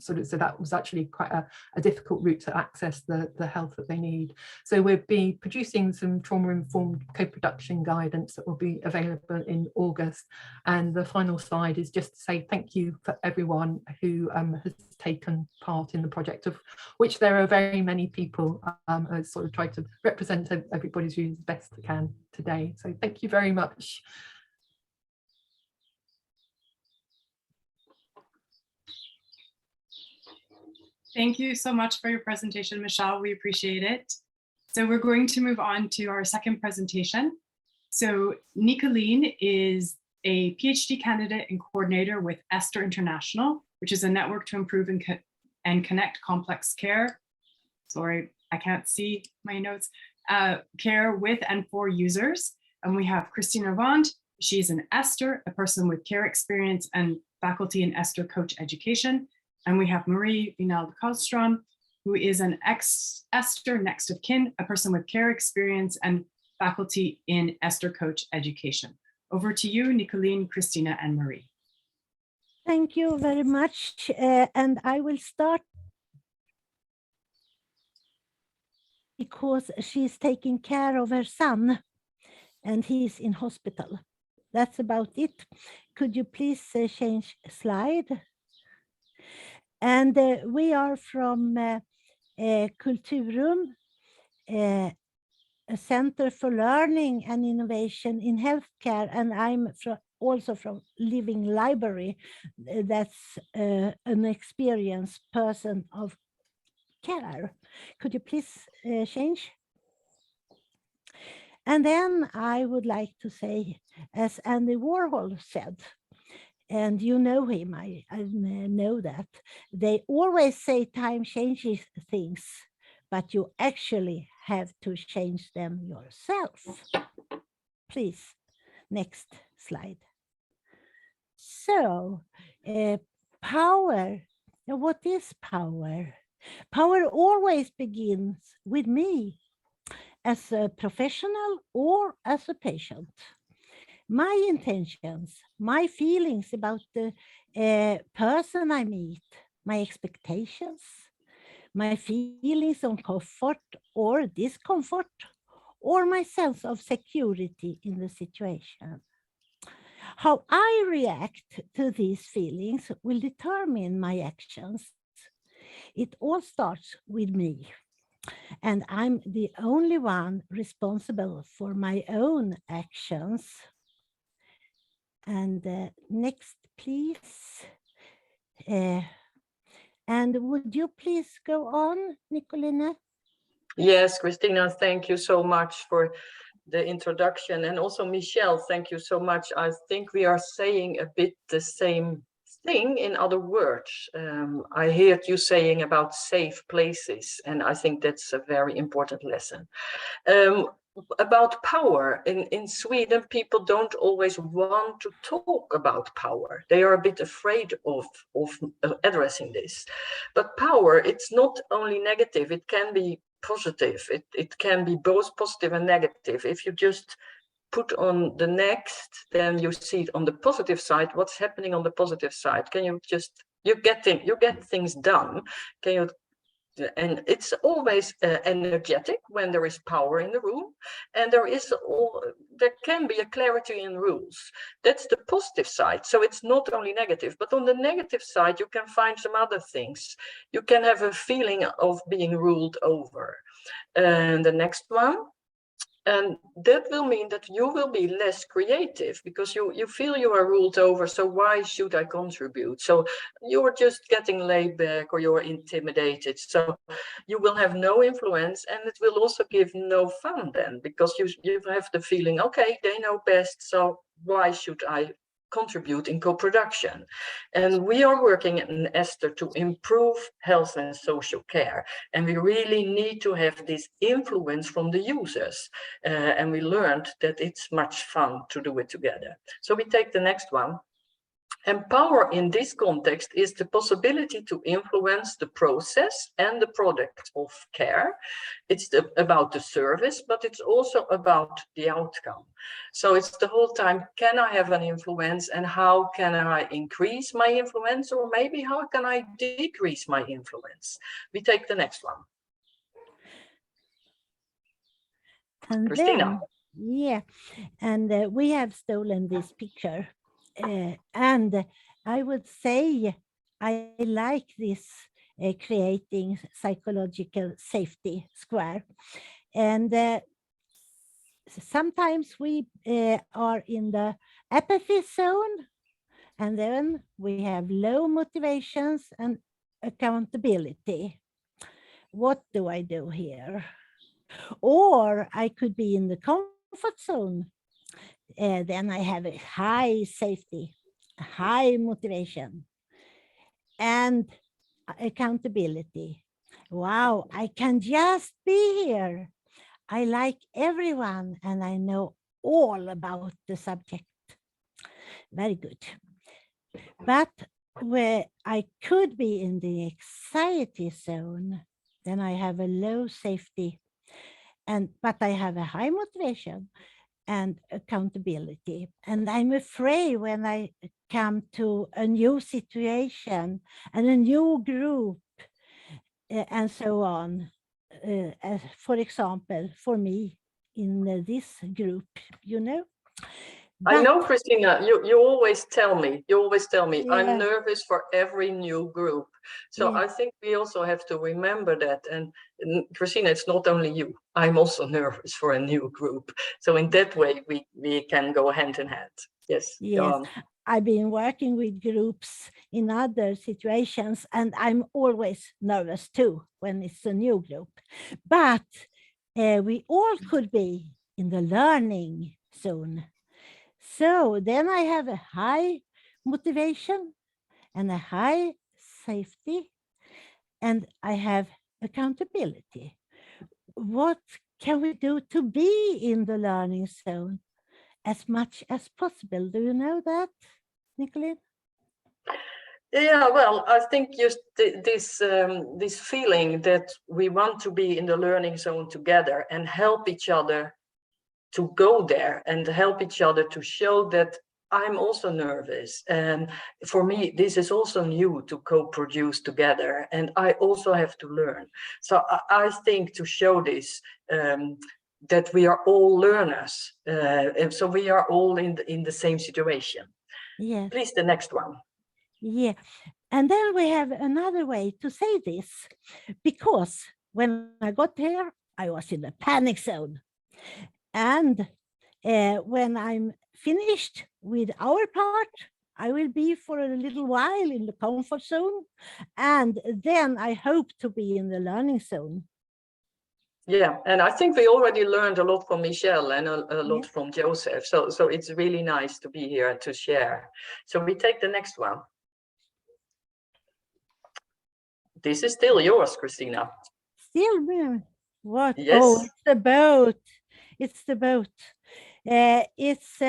so that was actually quite a difficult route to access the help that they need. So we'll be producing some trauma-informed co-production guidance events that will be available in August. And the final slide is just to say thank you for everyone who has taken part in the project, of which there are very many people. I sort of tried to represent everybody's views as best I can today. So thank you very much. Thank you so much for your presentation, Michelle. We appreciate it. So we're going to move on to our second presentation. So Nicolene is a PhD candidate and coordinator with Esther International, which is a network to improve and connect complex care. Sorry, I can't see my notes. Care with and for users. And we have Christina Vond. She's an Esther, a person with care experience and faculty in Esther Coach Education. And we have Marie Vinald-Karlstrom, who is an Esther next of kin, a person with care experience and faculty in Esther Coach Education. Over to you, Nicolene, Christina, and Marie. Thank you very much. And I will start because she's taking care of her son and he's in hospital. That's about it. Could you please change slide? And we are from Kulturum, a Center for Learning and Innovation in Healthcare, and I'm also from Living Library. That's an experienced person of care. Could you please change? And then I would like to say, as Andy Warhol said, and you know him, I know that, they always say time changes things, but you actually have to change them yourself. Please, next slide. So, power. What is power? Power always begins with me as a professional or as a patient. My intentions, my feelings about the person I meet, my expectations, my feelings on comfort or discomfort, or my sense of security in the situation. How I react to these feelings will determine my actions. It all starts with me, and I'm the only one responsible for my own actions. And next, please. And would you please go on, Nicolene? Yes, Christina, thank you so much for the introduction. And also, Michelle, thank you so much. I think we are saying a bit the same thing in other words. I heard you saying about safe places, and I think that's a very important lesson. About power, in Sweden, people don't always want to talk about power. They are a bit afraid of addressing this. But power, it's not only negative, it can be positive. It can be both positive and negative. If you just put on the next, then you see on the positive side, what's happening on the positive side. Can you just, you get things done. Can you? And it's always energetic when there is power in the room, and there can be a clarity in rules. That's the positive side. So it's not only negative, but on the negative side, you can find some other things. You can have a feeling of being ruled over. And the next one. And that will mean that you will be less creative because you feel you are ruled over. So why should I contribute? So you're just getting laid back or you're intimidated. So you will have no influence, and it will also give no fun then, because you have the feeling, okay, they know best. So why should I contribute in co-production? And we are working in Esther to improve health and social care, and we really need to have this influence from the users, and we learned that it's much fun to do it together. So we take the next one. And power in this context is the possibility to influence the process and the product of care. It's about the service, but it's also about the outcome. So it's the whole time, can I have an influence, and how can I increase my influence, or maybe how can I decrease my influence? We take the next one. And Christina. Yeah, and we have stolen this picture. And I would say I like this creating psychological safety square. And sometimes we are in the apathy zone, and then we have low motivations and accountability. What do I do here? Or I could be in the comfort zone. Then I have a high safety, high motivation, and accountability. Wow, I can just be here. I like everyone and I know all about the subject. Very good. But where I could be in the anxiety zone, then I have a low safety, but I have a high motivation and accountability. And I'm afraid when I come to a new situation and a new group and so on. As for example, for me in this group, you know. I But, know, Christina, you always tell me, I'm yeah, nervous for every new group. So yeah, I think we also have to remember that. And Christina, it's not only you, I'm also nervous for a new group. So in that way, we can go hand in hand. Yes, go yes. on. I've been working with groups in other situations, and I'm always nervous too when it's a new group. But we all could be in the learning zone. So then I have a high motivation and a high safety, and I have accountability. What can we do to be in the learning zone as much as possible? Do you know that, Nicolene? Yeah, well, I think just this feeling that we want to be in the learning zone together and help each other to go there and help each other to show that I'm also nervous. And for me, this is also new to co-produce together, and I also have to learn. So I think to show this, that we are all learners, and so we are all in the same situation. Yes. Please, the next one. Yeah. And then we have another way to say this, because when I got here, I was in the panic zone. And when I'm finished with our part, I will be for a little while in the comfort zone. And then I hope to be in the learning zone. Yeah, and I think we already learned a lot from Michelle and a lot Yeah. from Joseph. So it's really nice to be here and to share. So we take the next one. This is still yours, Christina. Still, what? Yes. Oh, it's the boat. It's the boat. It's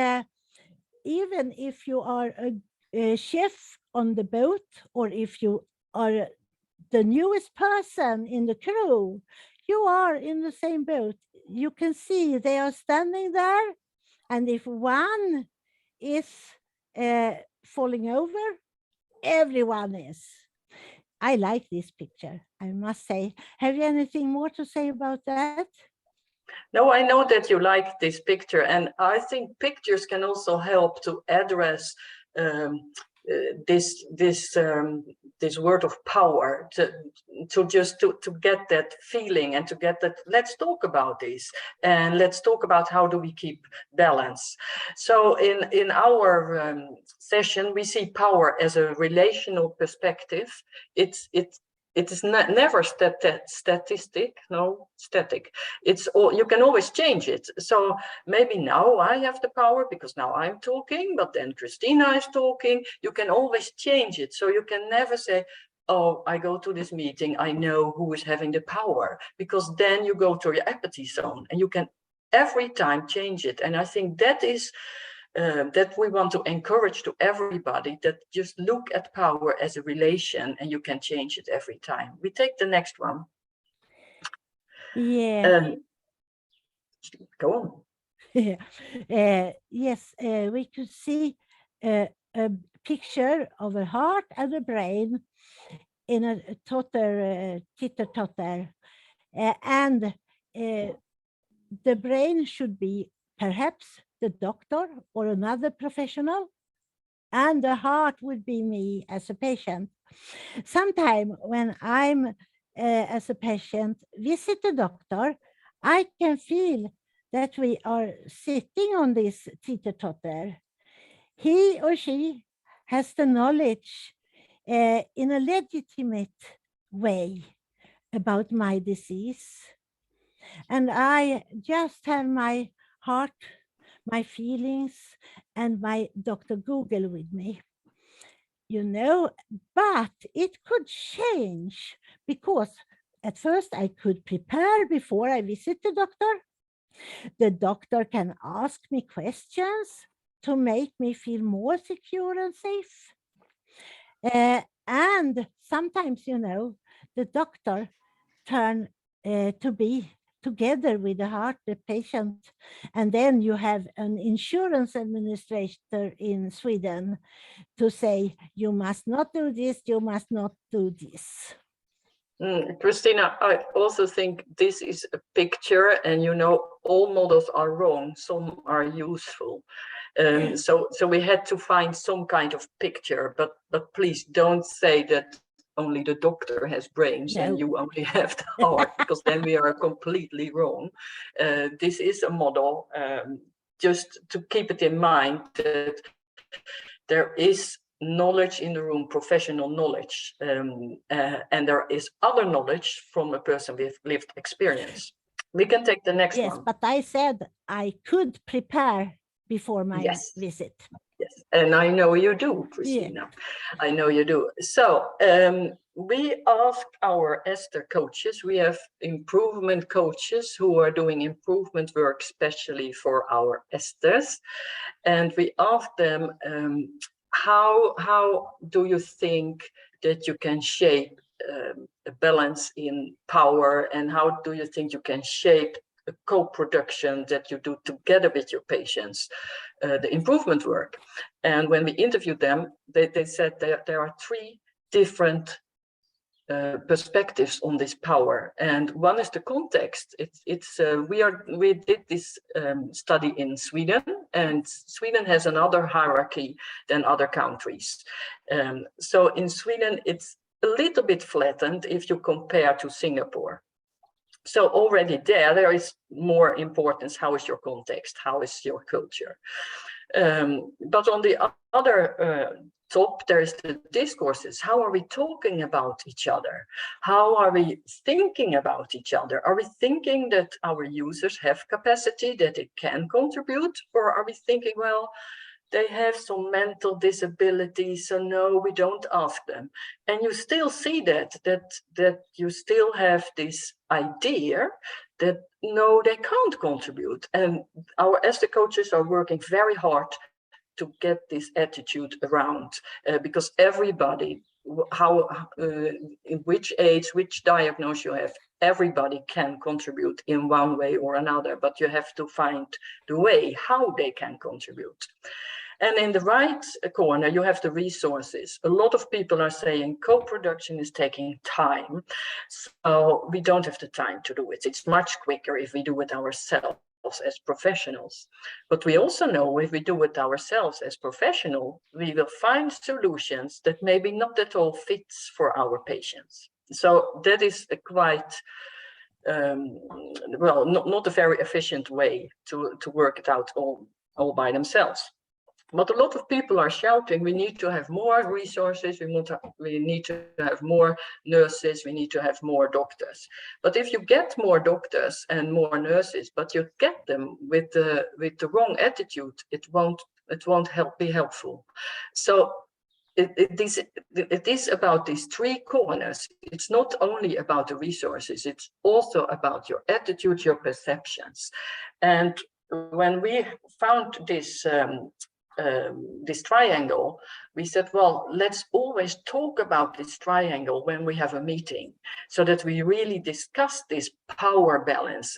even if you are a chef on the boat, or if you are the newest person in the crew, you are in the same boat. You can see they are standing there, and if one is falling over, everyone is. I like this picture, I must say. Have you anything more to say about that? No, I know that you like this picture, and I think pictures can also help to address this word of power, to get that feeling and to get that. Let's talk about this, and let's talk about how do we keep balance. So in our session, we see power as a relational perspective. It is never static. It's all, you can always change it. So maybe now I have the power because now I'm talking, but then Christina is talking. You can always change it. So you can never say, oh, I go to this meeting, I know who is having the power, because then you go to your apathy zone and you can every time change it. And I think that is that we want to encourage to everybody, that just look at power as a relation and you can change it every time. We take the next one. Yeah. Go on. Yes, we could see a picture of a heart and a brain in a teeter-totter, and the brain should be perhaps the doctor or another professional, and the heart would be me as a patient. Sometime when I'm as a patient visit the doctor, I can feel that we are sitting on this teeter-totter. He or she has the knowledge in a legitimate way about my disease. And I just have my heart, my feelings, and my Dr. Google with me. But it could change because at first I could prepare before I visit the doctor. The doctor can ask me questions to make me feel more secure and safe. And sometimes, the doctor turn to be together with the heart, the patient. And then you have an insurance administrator in Sweden to say, you must not do this, you must not do this. Christina, I also think this is a picture, and all models are wrong, some are useful. So we had to find some kind of picture, but please don't say that only the doctor has brains and you only have the heart, because then we are completely wrong. This is a model, just to keep it in mind that there is knowledge in the room, professional knowledge, and there is other knowledge from a person with lived experience. We can take the next one. Yes, but I said I could prepare before my visit. Yes, and I know you do, Christina. Yeah. I know you do. So we asked our Esther coaches, we have improvement coaches who are doing improvement work, especially for our Esthers. And we asked them, how do you think that you can shape a balance in power, and how do you think you can shape a co-production that you do together with your patients, the improvement work? And when we interviewed them, they said there are three different perspectives on this power, and one is the context. We did this study in Sweden, and Sweden has another hierarchy than other countries. So in Sweden, it's a little bit flattened if you compare to Singapore. So already there is more importance. How is your context? How is your culture? But on the other top, there is the discourses. How are we talking about each other? How are we thinking about each other? Are we thinking that our users have capacity, that they can contribute? Or are we thinking, well, they have some mental disability, so no, we don't ask them. And you still see that you still have this idea that no, they can't contribute. And our Esther coaches are working very hard to get this attitude around, because everybody, in which age, which diagnosis you have, everybody can contribute in one way or another, but you have to find the way how they can contribute. And in the right corner, you have the resources. A lot of people are saying co-production is taking time, so we don't have the time to do it. It's much quicker if we do it ourselves as professionals. But we also know if we do it ourselves as professionals, we will find solutions that maybe not at all fits for our patients. So that is a quite, not a very efficient way to work it out all by themselves. But a lot of people are shouting, we need to have more resources, we need to have more nurses, we need to have more doctors. But if you get more doctors and more nurses, but you get them with the wrong attitude, it won't be helpful. So it is about these three corners. It's not only about the resources, it's also about your attitude, your perceptions. And when we found this triangle, we said, well, let's always talk about this triangle when we have a meeting, so that we really discuss this power balance.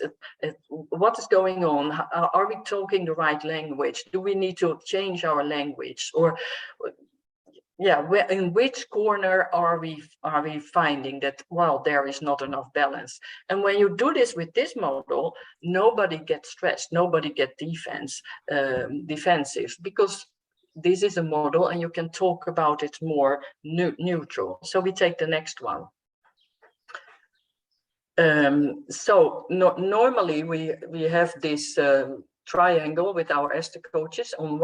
What is going on? Are we talking the right language? Do we need to change our language? Or yeah, in which corner are we finding that, well, there is not enough balance? And when you do this with this model, nobody gets stressed, nobody gets defensive, because this is a model and you can talk about it more neutral. So we take the next one. Normally we have this triangle with our Esther coaches. On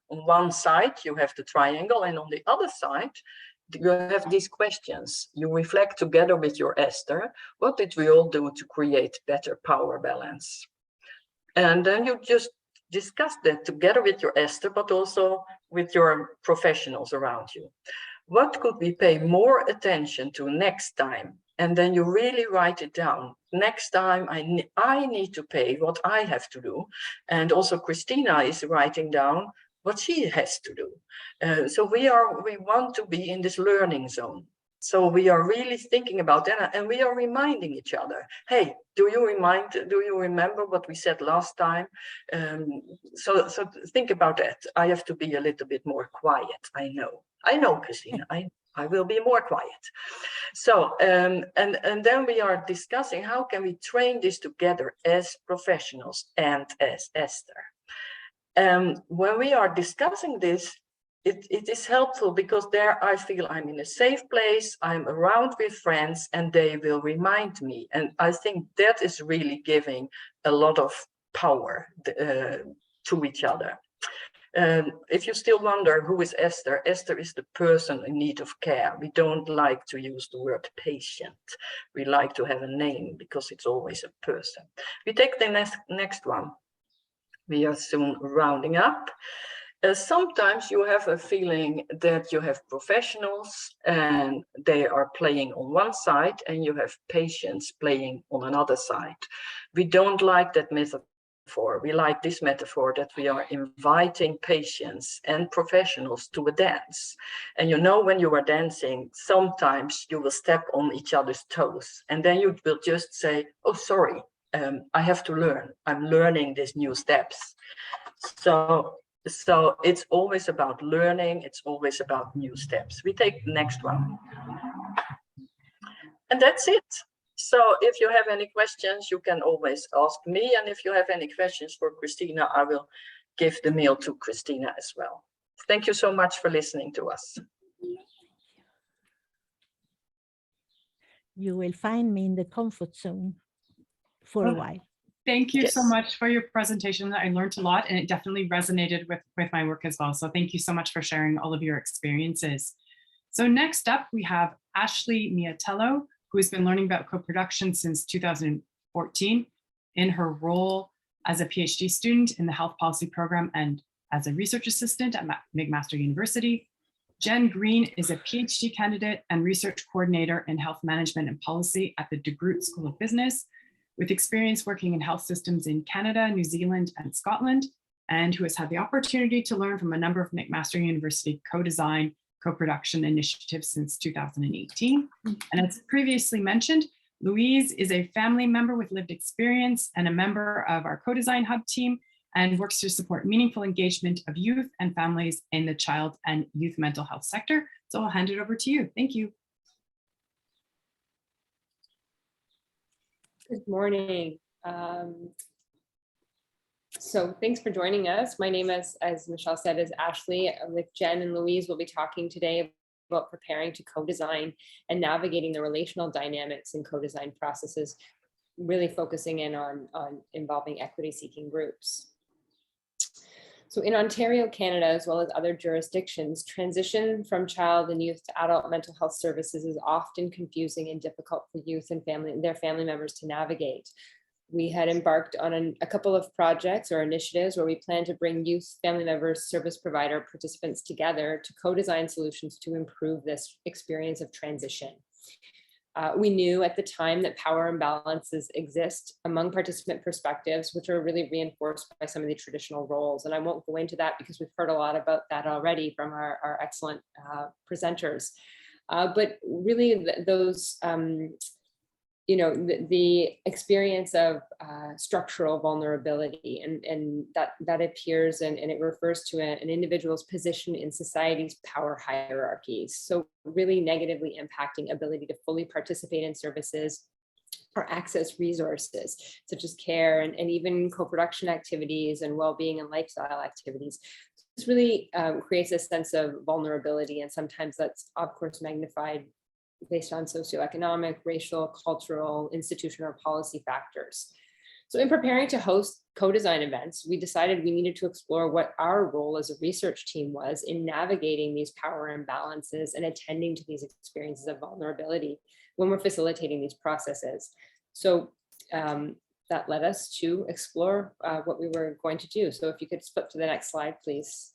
one side you have the triangle, and on the other side you have these questions. You reflect together with your Esther, what did we all do to create better power balance? And then you just discuss that together with your Esther, but also with your professionals around you. What could we pay more attention to next time? And then you really write it down. Next time I need to pay what I have to do. And also Christina is writing down what she has to do. So we want to be in this learning zone. So we are really thinking about that, and we are reminding each other. Hey, do you remember what we said last time? So think about that. I have to be a little bit more quiet. I know, Christina. I will be more quiet. So and then we are discussing how can we train this together as professionals and as Esther. When we are discussing this, it is helpful because there I feel I'm in a safe place, I'm around with friends, and they will remind me. And I think that is really giving a lot of power to each other. If you still wonder who is Esther, Esther is the person in need of care. We don't like to use the word patient. We like to have a name because it's always a person. We take the next one. We are soon rounding up. Sometimes you have a feeling that you have professionals and they are playing on one side and you have patients playing on another side. We don't like that metaphor. We like this metaphor that we are inviting patients and professionals to a dance. And you know, when you are dancing, sometimes you will step on each other's toes and then you will just say, oh, sorry, I have to learn. I'm learning these new steps. So it's always about learning. It's always about new steps. We take the next one. And that's it. So if you have any questions, you can always ask me. And if you have any questions for Christina, I will give the mail to Christina as well. Thank you so much for listening to us. You will find me in the comfort zone for a while. Thank you so much for your presentation. I learned a lot and it definitely resonated with my work as well. So thank you so much for sharing all of your experiences. So next up, we have Ashley Miatello, who has been learning about co-production since 2014 in her role as a PhD student in the health policy program and as a research assistant at McMaster University. Jen Green is a PhD candidate and research coordinator in health management and policy at the De Groot School of Business, with experience working in health systems in Canada, New Zealand, and Scotland, and who has had the opportunity to learn from a number of McMaster University co-design, co-production initiatives since 2018. And as previously mentioned, Louise is a family member with lived experience and a member of our co-design hub team and works to support meaningful engagement of youth and families in the child and youth mental health sector. So I'll hand it over to you. Thank you. Good morning. So thanks for joining us. My name is, as Michelle said, is Ashley. With Jen and Louise, we'll be talking today about preparing to co-design and navigating the relational dynamics in co-design processes, really focusing in on involving equity-seeking groups. So in Ontario, Canada, as well as other jurisdictions, transition from child and youth to adult mental health services is often confusing and difficult for youth and their family members to navigate. We had embarked on a couple of projects or initiatives where we plan to bring youth, family members, service provider participants together to co-design solutions to improve this experience of transition. We knew at the time that power imbalances exist among participant perspectives, which are really reinforced by some of the traditional roles. And I won't go into that because we've heard a lot about that already from our excellent presenters. But really those the experience of structural vulnerability, and that appears and it refers to an individual's position in society's power hierarchies. So really negatively impacting ability to fully participate in services or access resources such as care and even co-production activities and well-being and lifestyle activities. This really creates a sense of vulnerability, and sometimes that's of course magnified based on socioeconomic, racial, cultural, institutional, or policy factors. So in preparing to host co-design events, we decided we needed to explore what our role as a research team was in navigating these power imbalances and attending to these experiences of vulnerability when we're facilitating these processes. So that led us to explore what we were going to do. So if you could flip to the next slide, please.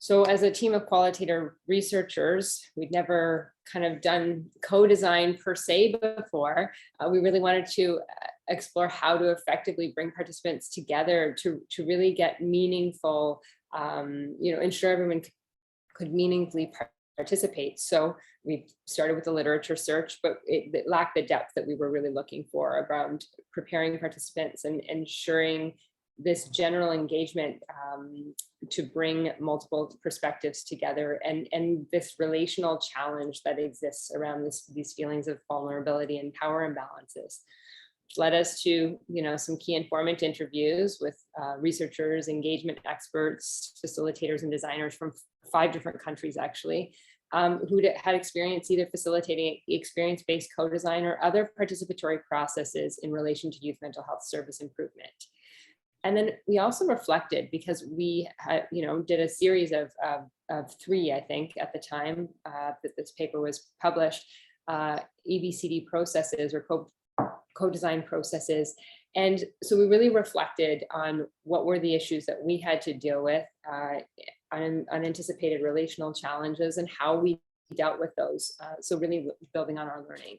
So as a team of qualitative researchers, we'd never kind of done co-design per se before. We really wanted to explore how to effectively bring participants together to really get meaningful, ensure everyone could meaningfully participate. So we started with the literature search, but it lacked the depth that we were really looking for around preparing participants and ensuring this general engagement to bring multiple perspectives together, and this relational challenge that exists around these feelings of vulnerability and power imbalances, which led us to some key informant interviews with researchers, engagement experts, facilitators, and designers from 5 different countries actually, who had experience either facilitating experience-based co-design or other participatory processes in relation to youth mental health service improvement. And then we also reflected, because we had, did a series of 3, I think, at the time that this paper was published, EBCD processes or co-design processes. And so we really reflected on what were the issues that we had to deal with, unanticipated relational challenges, and how we dealt with those. So really building on our learning.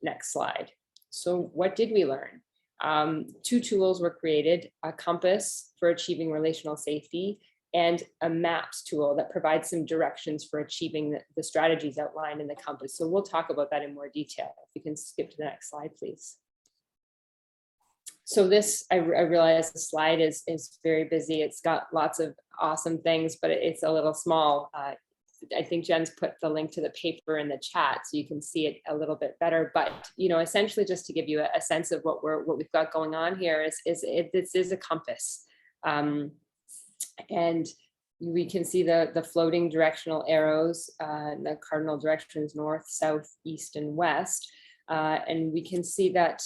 Next slide. So what did we learn? 2 tools were created: a compass for achieving relational safety and a maps tool that provides some directions for achieving the strategies outlined in the compass. So we'll talk about that in more detail. If you can skip to the next slide, please. So this, I realize the slide is very busy. It's got lots of awesome things, but it's a little small. I think Jen's put the link to the paper in the chat so you can see it a little bit better. But essentially, just to give you a sense of what we've got going on here, this is a compass, and we can see the floating directional arrows, the cardinal directions north, south, east, and west, and we can see that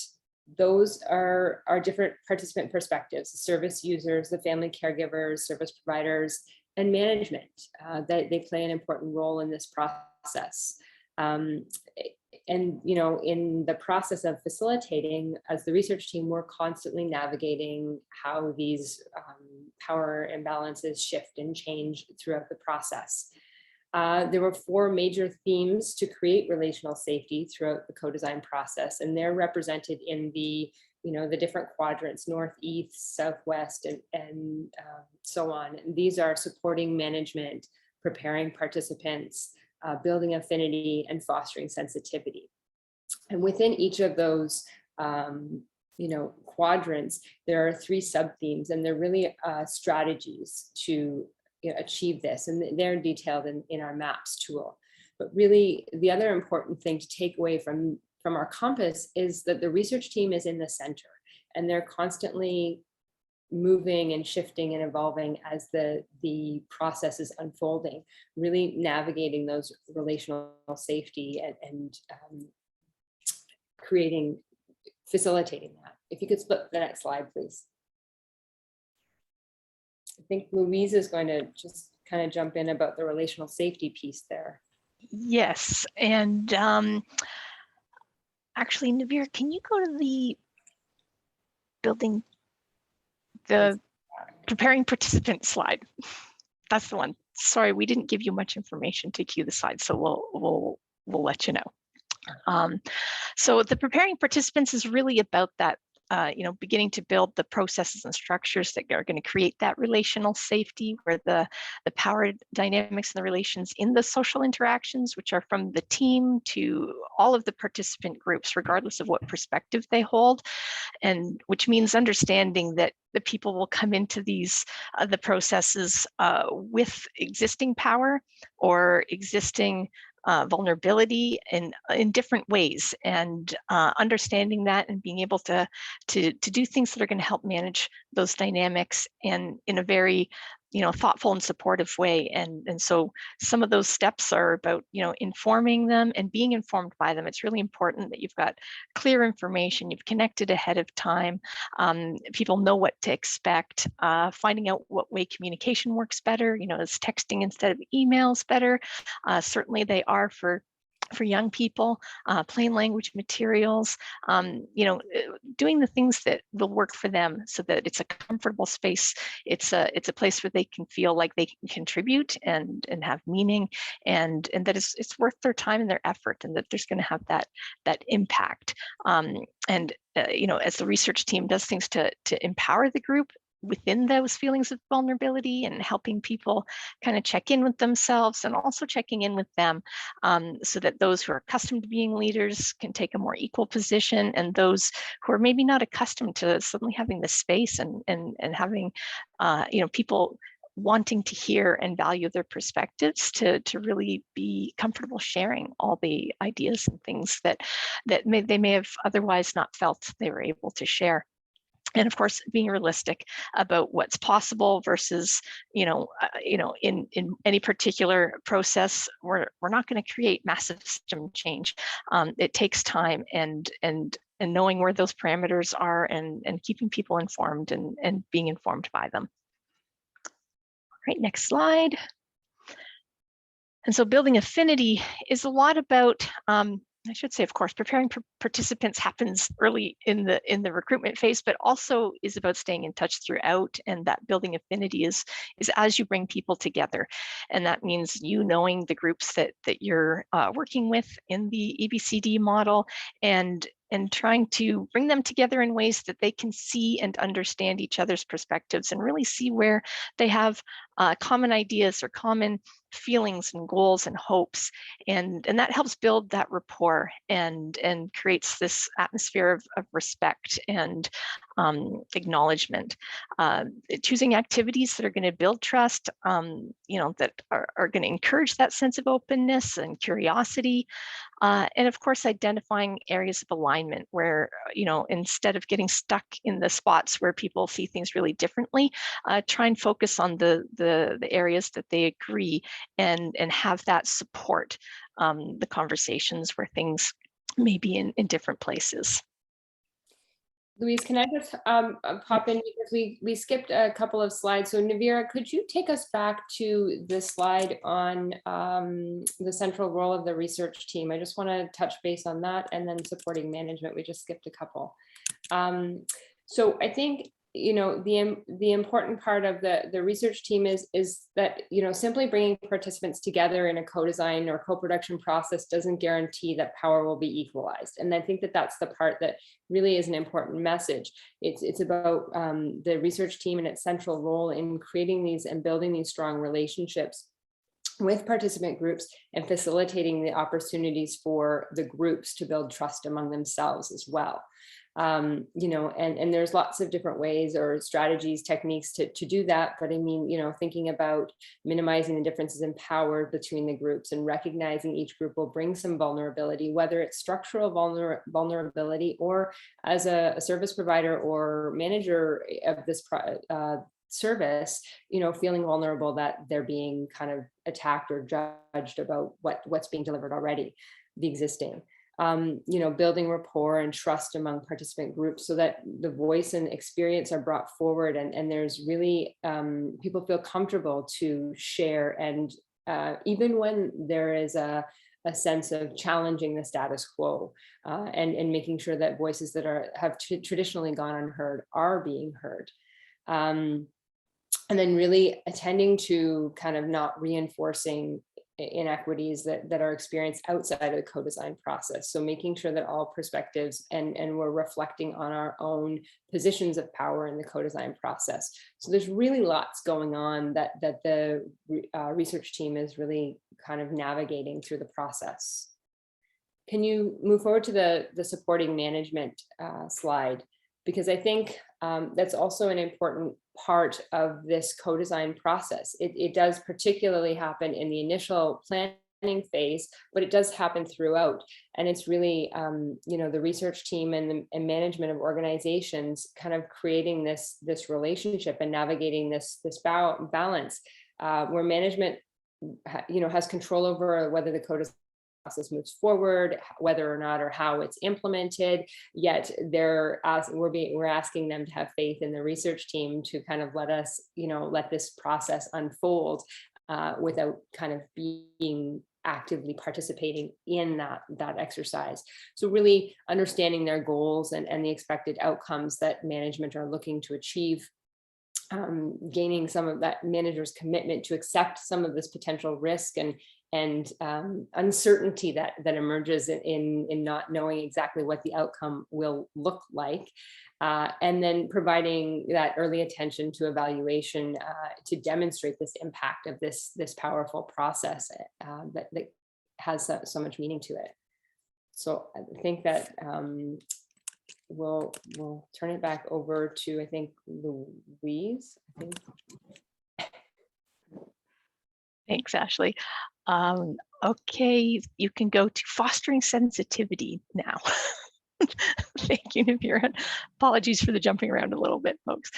those are different participant perspectives: the service users, the family caregivers, service providers, and management. That they play an important role in this process. And in the process of facilitating, as the research team, we're constantly navigating how these power imbalances shift and change throughout the process. There were 4 major themes to create relational safety throughout the co-design process, and they're represented in the different quadrants: north, east, southwest, and so on. And these are supporting management, preparing participants, building affinity, and fostering sensitivity. And within each of those quadrants, there are 3 sub-themes, and they're really strategies to achieve this, and they're detailed in our maps tool. But really, the other important thing to take away from our compass is that the research team is in the center, and they're constantly moving and shifting and evolving as the process is unfolding, really navigating those relational safety and facilitating that. If you could flip the next slide, please. I think Louise is going to just kind of jump in about the relational safety piece there. Yes, and actually, Navir, can you go to the building, the preparing participant slide? That's the one. Sorry, we didn't give you much information to cue the slide, so we'll let you know. So the preparing participants is really about that beginning to build the processes and structures that are going to create that relational safety, where the power dynamics and the relations in the social interactions, which are from the team to all of the participant groups, regardless of what perspective they hold, and which means understanding that the people will come into these the processes with existing power or existing vulnerability in different ways, and understanding that and being able to do things that are going to help manage those dynamics and in a very thoughtful and supportive way. And so some of those steps are about informing them and being informed by them. It's really important that you've got clear information, you've connected ahead of time, people know what to expect, finding out what way communication works better. Is texting instead of emails better? Certainly they are for young people, plain language materials, doing the things that will work for them, so that it's a comfortable space. It's a place where they can feel like they can contribute and have meaning, and that it's worth their time and their effort, and that there's going to have that impact. And as the research team does things to empower the group within those feelings of vulnerability, and helping people kind of check in with themselves and also checking in with them, so that those who are accustomed to being leaders can take a more equal position, and those who are maybe not accustomed to suddenly having the space and having people wanting to hear and value their perspectives to really be comfortable sharing all the ideas and things that they may have otherwise not felt they were able to share. And of course, being realistic about what's possible versus, in any particular process, we're not going to create massive system change. It takes time, and knowing where those parameters are, and keeping people informed and being informed by them. All right, next slide. And so building affinity is a lot about, I should say, of course, preparing participants happens early in the recruitment phase, but also is about staying in touch throughout. And that building affinity is as you bring people together. And that means knowing the groups that you're working with in the EBCD model, and trying to bring them together in ways that they can see and understand each other's perspectives, and really see where they have common ideas or common feelings and goals and hopes, and that helps build that rapport and creates this atmosphere of respect and acknowledgement. Choosing activities that are going to build trust, that are going to encourage that sense of openness and curiosity, and of course identifying areas of alignment where instead of getting stuck in the spots where people see things really differently, try and focus on the areas that they agree, and have that support the conversations where things may be in different places. Louise, can I just pop in, because we skipped a couple of slides. So Navira, could you take us back to the slide on the central role of the research team? I just want to touch base on that, and then supporting management. We just skipped a couple. So I think the important part of the research team is that simply bringing participants together in a co-design or co-production process doesn't guarantee that power will be equalized. And I think that that's the part that really is an important message. It's about the research team and its central role in creating these and building these strong relationships with participant groups, and facilitating the opportunities for the groups to build trust among themselves as well. And there's lots of different ways or strategies, techniques to do that. But I mean, thinking about minimizing the differences in power between the groups, and recognizing each group will bring some vulnerability, whether it's structural vulnerability, or as a service provider or manager of this service, feeling vulnerable that they're being kind of attacked or judged about what's being delivered already, the existing. Building rapport and trust among participant groups, so that the voice and experience are brought forward, and there's really people feel comfortable to share, and even when there is a sense of challenging the status quo, and making sure that voices that have traditionally gone unheard are being heard. And then really attending to kind of not reinforcing inequities that are experienced outside of the co-design process. So making sure that all perspectives and we're reflecting on our own positions of power in the co-design process. So there's really lots going on that the research team is really kind of navigating through the process. Can you move forward to the supporting management slide? Because I think that's also an important part of this co-design process. It does particularly happen in the initial planning phase, but it does happen throughout. And it's really, the research team and management of organizations kind of creating this relationship and navigating this balance where management, has control over whether the co-design process moves forward, whether or not or how it's implemented, yet we're asking them to have faith in the research team to kind of let us, let this process unfold without kind of being actively participating in that exercise. So really understanding their goals and the expected outcomes that management are looking to achieve, gaining some of that manager's commitment to accept some of this potential risk and uncertainty that emerges in not knowing exactly what the outcome will look like, and then providing that early attention to evaluation to demonstrate this impact of this powerful process that has so much meaning to it. So I think that we'll turn it back over to, I think, Louise. Thanks, Ashley. Okay, you can go to fostering sensitivity now. Thank you, Navira. Apologies for the jumping around a little bit, folks.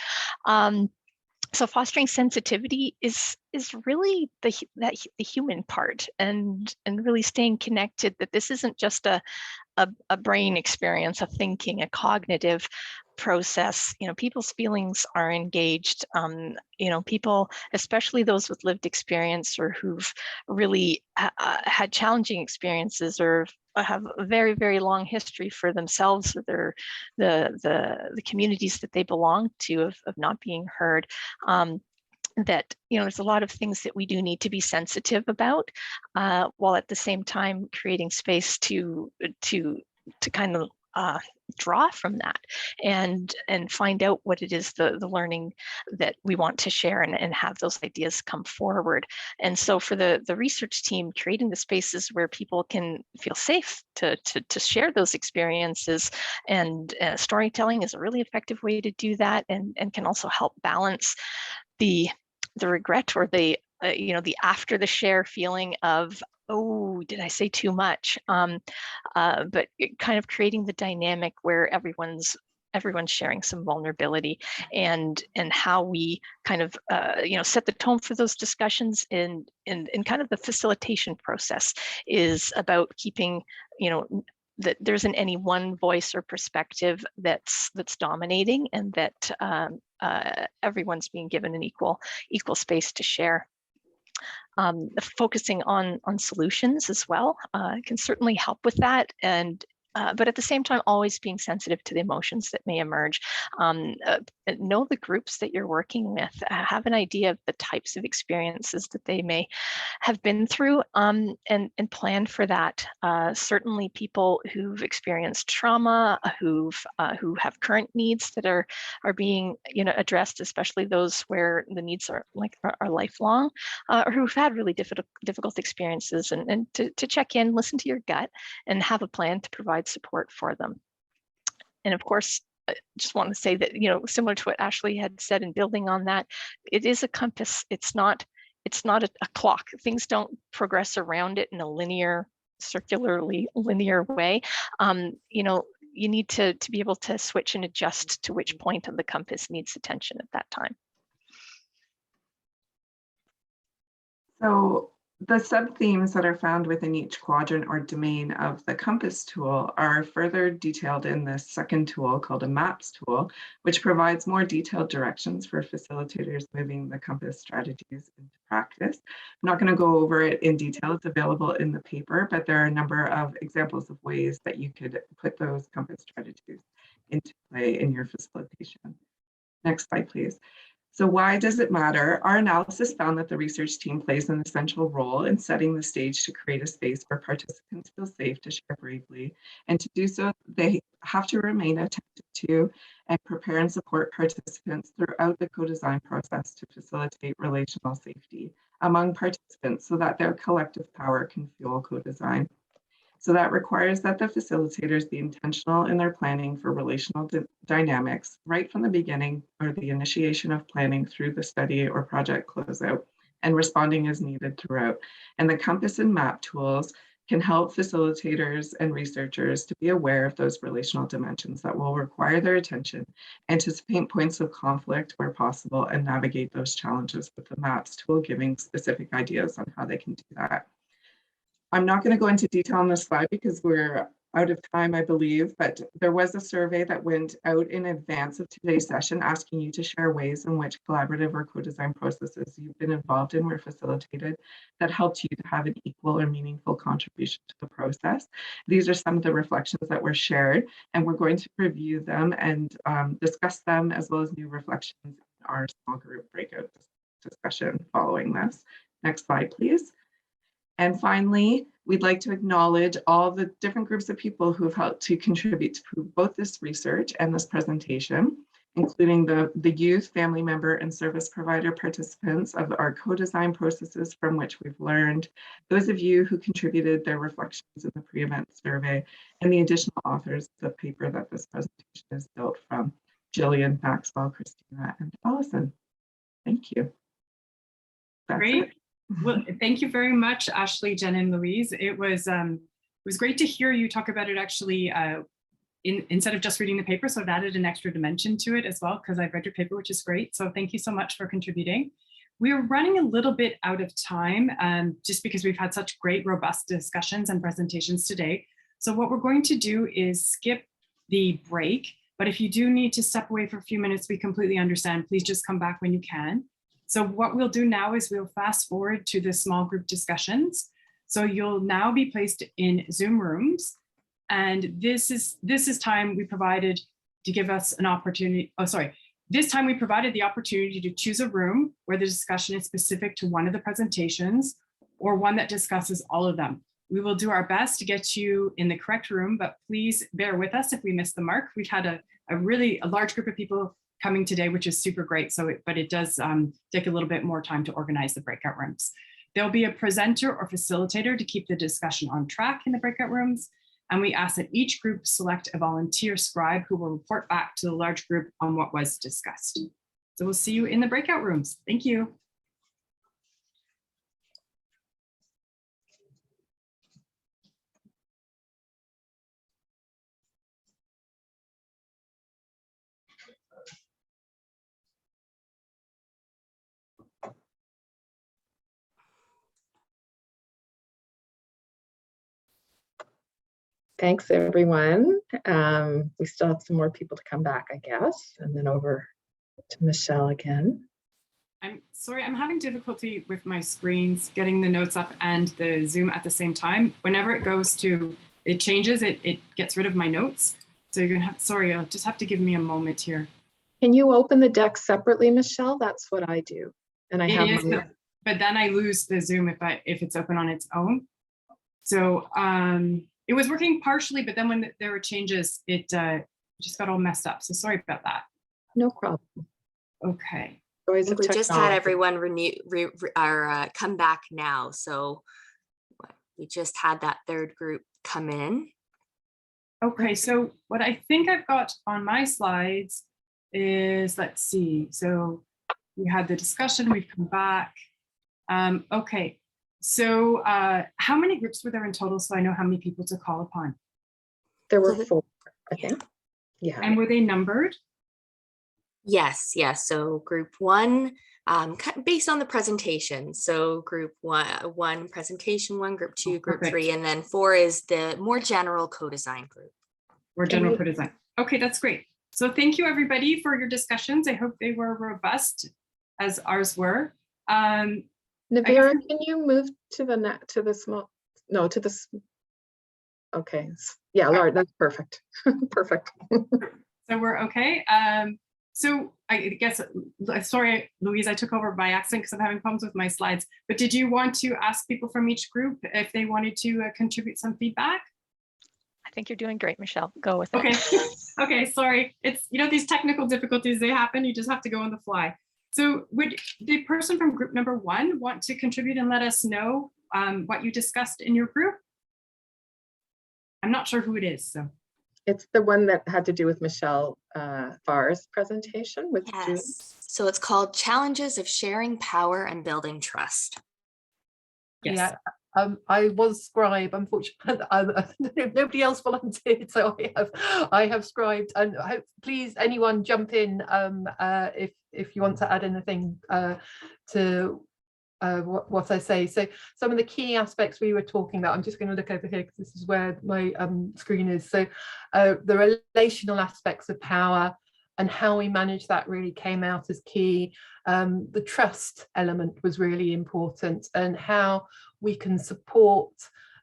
So fostering sensitivity is really the human part, and really staying connected, that this isn't just a brain experience, a thinking, a cognitive process. People's feelings are engaged. People, especially those with lived experience or who've really had challenging experiences or have a very, very long history for themselves or the communities that they belong to of not being heard. That there's a lot of things that we do need to be sensitive about, while at the same time creating space to kind of draw from that and find out what it is, the learning that we want to share, and have those ideas come forward. And so for the research team, creating the spaces where people can feel safe to share those experiences, and storytelling is a really effective way to do that, and can also help balance the regret or the after the share feeling of, oh, did I say too much? But kind of creating the dynamic where everyone's sharing some vulnerability, and how we kind of set the tone for those discussions. And kind of the facilitation process is about keeping that there isn't any one voice or perspective that's dominating, and that everyone's being given an equal space to share. Focusing on solutions as well can certainly help with that, and but at the same time, always being sensitive to the emotions that may emerge. Know the groups that you're working with, have an idea of the types of experiences that they may have been through, and plan for that. Certainly people who've experienced trauma, who have current needs that are being addressed, especially those where the needs are lifelong, or who've had really difficult experiences, and to check in, listen to your gut, and have a plan to provide support for them. And of course, I just want to say that, similar to what Ashley had said, and building on that, it is a compass. It's not a clock. Things don't progress around it in a circularly linear way. You need to be able to switch and adjust to which point of the compass needs attention at that time. So the sub-themes that are found within each quadrant or domain of the compass tool are further detailed in this second tool called a maps tool, which provides more detailed directions for facilitators moving the compass strategies into practice. I'm not going to go over it in detail. It's available in the paper, but there are a number of examples of ways that you could put those compass strategies into play in your facilitation. Next slide, please. So why does it matter? Our analysis found that the research team plays an essential role in setting the stage to create a space where participants feel safe to share bravely. And to do so, they have to remain attentive to and prepare and support participants throughout the co-design process to facilitate relational safety among participants so that their collective power can fuel co-design. So that requires that the facilitators be intentional in their planning for relational dynamics right from the beginning or the initiation of planning through the study or project closeout, and responding as needed throughout. And the Compass and MAP tools can help facilitators and researchers to be aware of those relational dimensions that will require their attention, anticipate points of conflict where possible, and navigate those challenges with the MAPS tool, giving specific ideas on how they can do that. I'm not going to go into detail on this slide because we're out of time, I believe, but there was a survey that went out in advance of today's session asking you to share ways in which collaborative or co-design processes you've been involved in were facilitated that helped you to have an equal or meaningful contribution to the process. These are some of the reflections that were shared, and we're going to review them and discuss them, as well as new reflections in our small group breakout discussion following this. Next slide, please. And finally, we'd like to acknowledge all the different groups of people who have helped to contribute to both this research and this presentation, including the youth, family member, and service provider participants of our co-design processes from which we've learned, those of you who contributed their reflections in the pre-event survey, and the additional authors of the paper that this presentation is built from, Jillian, Maxwell, Christina, and Allison. Thank you. That's Great. it. Well, thank you very much, Ashley, Jen, and Louise. It was great to hear you talk about it actually instead of just reading the paper. So it added an extra dimension to it as well, because I've read your paper, which is great. So thank you so much for contributing. We are running a little bit out of time just because we've had such great, robust discussions and presentations today. So what we're going to do is skip the break. But if you do need to step away for a few minutes, we completely understand. Please just come back when you can. So what we'll do now is we'll fast forward to the small group discussions. So you'll now be placed in Zoom rooms. And this is time we provided to give us an opportunity. Oh, sorry. This time we provided the opportunity to choose a room where the discussion is specific to one of the presentations or one that discusses all of them. We will do our best to get you in the correct room, but please bear with us if we miss the mark. We've had a really large group of people coming today, which is super great. But it does take a little bit more time to organize the breakout rooms. There'll be a presenter or facilitator to keep the discussion on track in the breakout rooms. And we ask that each group select a volunteer scribe who will report back to the large group on what was discussed. So we'll see you in the breakout rooms. Thank you. Thanks, everyone. We still have some more people to come back, I guess, and then over to Michelle again. I'm sorry, I'm having difficulty with my screens, getting the notes up and the Zoom at the same time. Whenever it goes to, it changes, it gets rid of my notes. So you're gonna have, sorry, you'll just have to give me a moment here. Can you open the deck separately, Michelle? That's what I do. And I have my... But then I lose the Zoom if it's open on its own. So it was working partially, but then when there were changes, it just got all messed up. So sorry about that. No problem. Okay. We just had everyone come back now. So we just had that third group come in. Okay, so what I think I've got on my slides is, let's see. So we had the discussion, we've come back. Okay, so how many groups were there in total so I know how many people to call upon? There were 4, I think. Yeah. And were they numbered? Yes, yes. So group 1, based on the presentation. So group 1 presentation 1, group 2, group 3, and then 4 is the more general co-design group. Or general co-design. Okay, that's great. So thank you everybody for your discussions. I hope they were robust as ours were. Navira, can you move to the small, no, to this. Okay, yeah, Laura, that's perfect. Perfect. So we're okay. So I guess, sorry, Louise, I took over by accident because I'm having problems with my slides, but did you want to ask people from each group if they wanted to contribute some feedback? I think you're doing great, Michelle. Go with it. Okay, okay, sorry. It's, you know, these technical difficulties, they happen, you just have to go on the fly. So would the person from group number 1 want to contribute and let us know what you discussed in your group? I'm not sure who it is, so. It's the one that had to do with Michelle Farr's presentation with Julie. Yes. So it's called Challenges of Sharing Power and Building Trust. Yes. Yeah. I was scribe, unfortunately. Nobody else volunteered, so I have scribed. And please, anyone jump in if you want to add anything to what I say. So some of the key aspects we were talking about, I'm just going to look over here because this is where my screen is. So the relational aspects of power and how we manage that really came out as key. The trust element was really important, and how we can support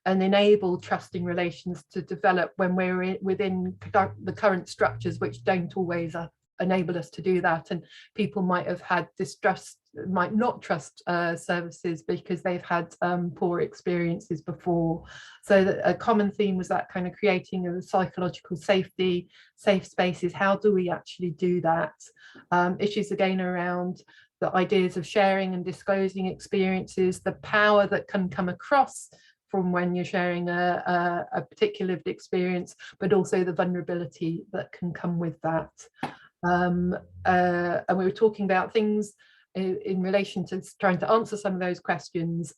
and enable trusting relations to develop when we're within the current structures, which don't always enable us to do that. And people might have had distrust, might not trust services because they've had poor experiences before. So a common theme was that kind of creating a psychological safety, safe spaces. How do we actually do that? Issues again around the ideas of sharing and disclosing experiences, the power that can come across from when you're sharing a particular lived experience, but also the vulnerability that can come with that. And we were talking about things in relation to trying to answer some of those questions.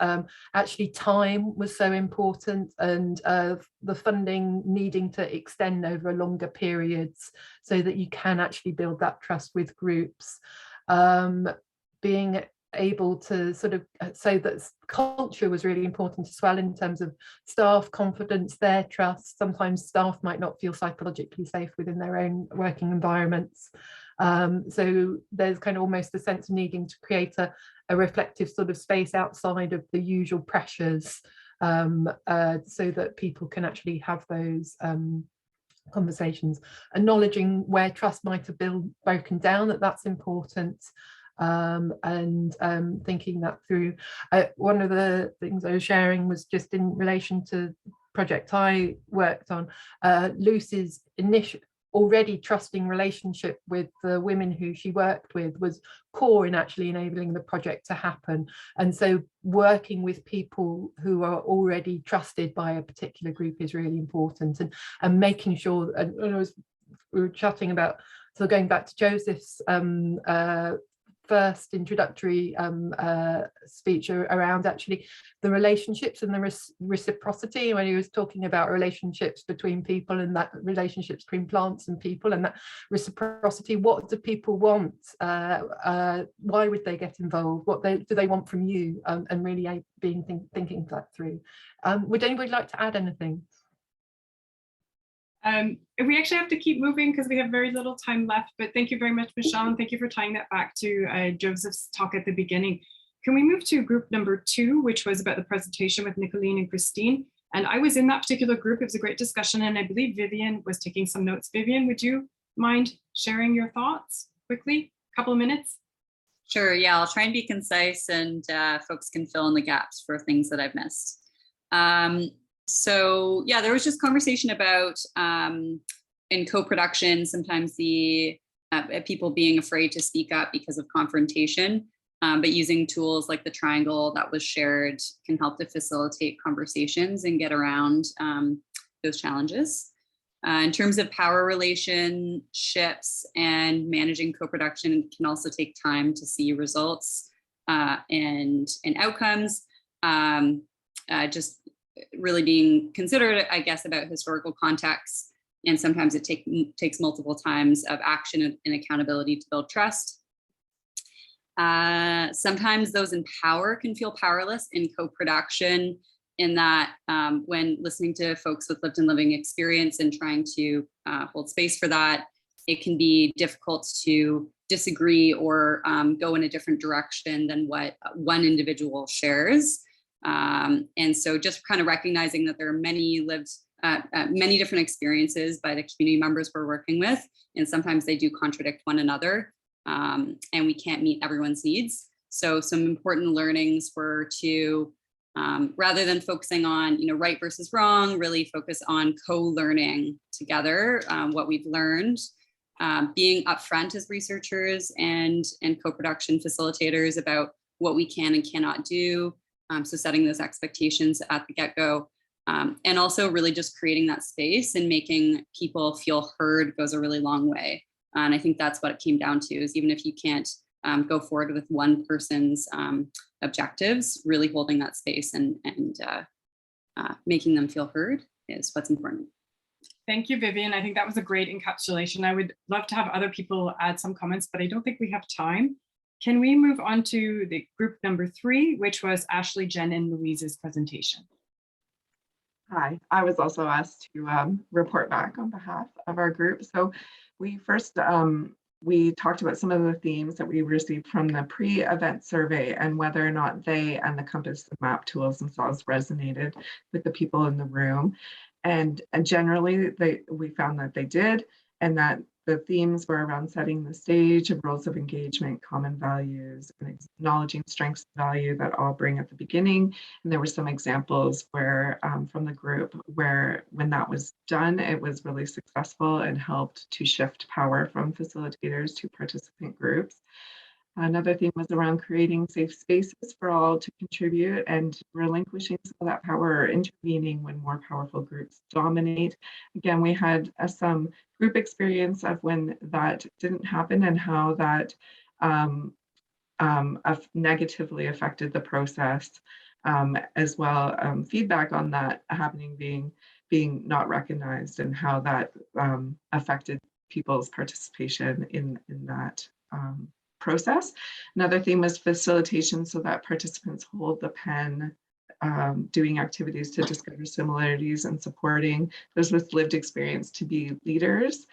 Actually, time was so important, and the funding needing to extend over longer periods so that you can actually build that trust with groups. Being able to sort of, so that culture was really important as well in terms of staff confidence, their trust. Sometimes staff might not feel psychologically safe within their own working environments. So there's kind of almost a sense of needing to create a reflective sort of space outside of the usual pressures, so that people can actually have those conversations. Acknowledging where trust might have been broken down, that's important. And thinking that through. One of the things I was sharing was just in relation to project I worked on, Lucy's initial already trusting relationship with the women who she worked with was core in actually enabling the project to happen. And so working with people who are already trusted by a particular group is really important, and making sure, and we were chatting about, so going back to Joseph's first introductory speech around actually the relationships and the reciprocity, when he was talking about relationships between people and that relationships between plants and people and that reciprocity. What do people want? Why would they get involved? What do they want from you? And really thinking that through. Would anybody like to add anything? We actually have to keep moving because we have very little time left, but thank you very much, Michelle, and thank you for tying that back to Joseph's talk at the beginning. Can we move to group number 2, which was about the presentation with Nicolene and Christine? And I was in that particular group. It was a great discussion, and I believe Vivian was taking some notes. Vivian, would you mind sharing your thoughts quickly? A couple of minutes? Sure, yeah, I'll try and be concise, and folks can fill in the gaps for things that I've missed. So yeah, there was just conversation about in co-production, sometimes the people being afraid to speak up because of confrontation, but using tools like the triangle that was shared can help to facilitate conversations and get around those challenges. In terms of power relationships and managing co-production, can also take time to see results and outcomes. Just really being considerate, I guess, about historical context. And sometimes it takes multiple times of action and accountability to build trust. Sometimes those in power can feel powerless in co-production, in that when listening to folks with lived and living experience and trying to hold space for that, it can be difficult to disagree or go in a different direction than what one individual shares. And so just kind of recognizing that there are many different experiences by the community members we're working with, and sometimes they do contradict one another. and we can't meet everyone's needs. So some important learnings were to, rather than focusing on, right versus wrong, really focus on co-learning together what we've learned, being upfront as researchers and co-production facilitators about what we can and cannot do. So setting those expectations at the get-go, and also really just creating that space and making people feel heard goes a really long way. And I think that's what it came down to, is even if you can't go forward with one person's objectives, really holding that space and making them feel heard is what's important. Thank you, Vivian. I think that was a great encapsulation. I would love to have other people add some comments, but I don't think we have time. Can we move on to the group number 3, which was Ashley, Jen, and Louise's presentation? Hi, I was also asked to report back on behalf of our group. So we first, we talked about some of the themes that we received from the pre-event survey and whether or not they and the compass and map tools themselves resonated with the people in the room. And generally, we found that they did, and that the themes were around setting the stage, roles of engagement, common values, and acknowledging strengths and value that all bring at the beginning. And there were some examples where from the group where when that was done, it was really successful and helped to shift power from facilitators to participant groups. Another theme was around creating safe spaces for all to contribute and relinquishing some of that power or intervening when more powerful groups dominate. Again, we had some group experience of when that didn't happen and how that negatively affected the process, as well feedback on that happening being not recognized and how that affected people's participation in that process. Another theme was facilitation, so that participants hold the pen, doing activities to discover similarities and supporting those with lived experience to be leaders.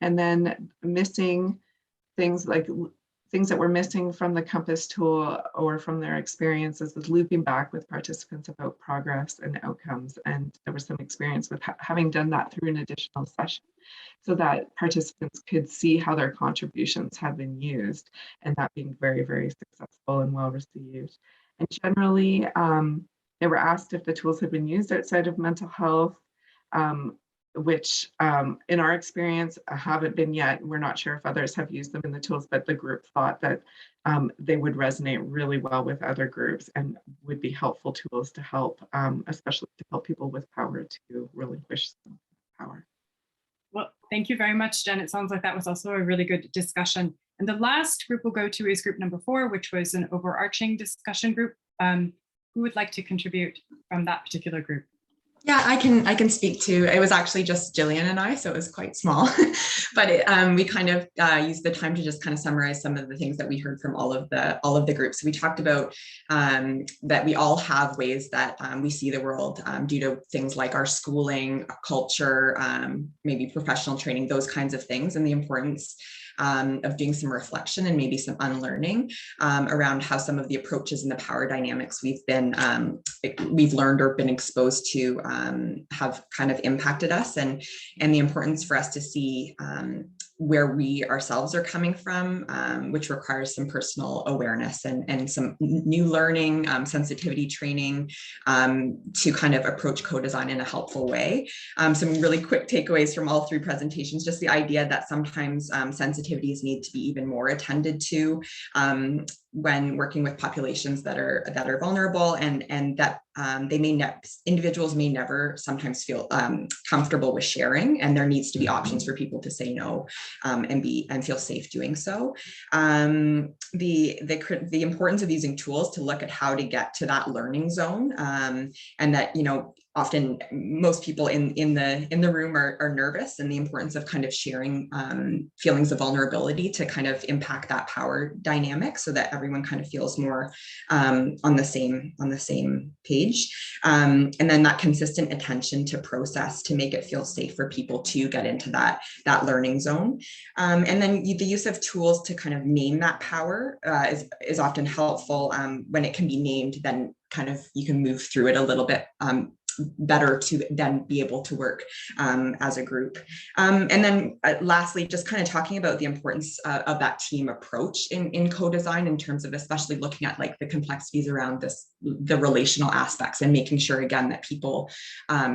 And then missing things like things that were missing from the compass tool or from their experiences was looping back with participants about progress and outcomes. And there was some experience with having done that through an additional session, so that participants could see how their contributions had been used, and that being very, very successful and well received. And generally, they were asked if the tools had been used outside of mental health, which in our experience haven't been yet. We're not sure if others have used them in the tools, but the group thought that they would resonate really well with other groups and would be helpful tools to help, especially to help people with power to relinquish some power. Well, thank you very much, Jen. It sounds like that was also a really good discussion. And the last group we'll go to is group number 4, which was an overarching discussion group. Who would like to contribute from that particular group? Yeah, I can speak to. It was actually just Jillian and I, so it was quite small, but we kind of used the time to just kind of summarize some of the things that we heard from all of the groups. We talked about that we all have ways that we see the world due to things like our schooling, culture, maybe professional training, those kinds of things, and the importance of doing some reflection and maybe some unlearning around how some of the approaches and the power dynamics we've learned or been exposed to have kind of impacted us, and the importance for us to see where we ourselves are coming from, which requires some personal awareness and some new learning, sensitivity training to kind of approach co-design in a helpful way. Some really quick takeaways from all 3 presentations, just the idea that sometimes sensitivities need to be even more attended to when working with populations that are vulnerable, and that individuals may never sometimes feel comfortable with sharing, and there needs to be options for people to say no and feel safe doing so. The importance of using tools to look at how to get to that learning zone, and that often most people in the room are nervous, and the importance of kind of sharing feelings of vulnerability to kind of impact that power dynamic, so that everyone kind of feels more on the same page, and then that consistent attention to process to make it feel safe for people to get into that learning zone, and then the use of tools to kind of name that power is often helpful. When it can be named, then kind of you can move through it a little bit better to then be able to work as a group. And then lastly, just kind of talking about the importance of that team approach in co-design, in terms of especially looking at like the complexities around the relational aspects, and making sure again that people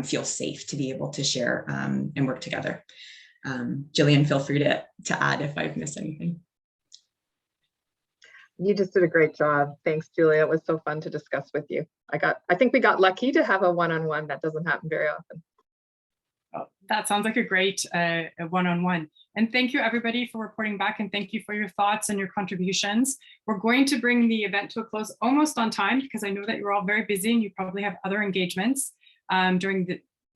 feel safe to be able to share and work together. Jillian, feel free to add if I've missed anything. You just did a great job. Thanks, Julia. It was so fun to discuss with you. I think we got lucky to have a one-on-one. That doesn't happen very often. Oh, that sounds like a great one-on-one. And thank you everybody for reporting back, and thank you for your thoughts and your contributions. We're going to bring the event to a close almost on time, because I know that you're all very busy and you probably have other engagements during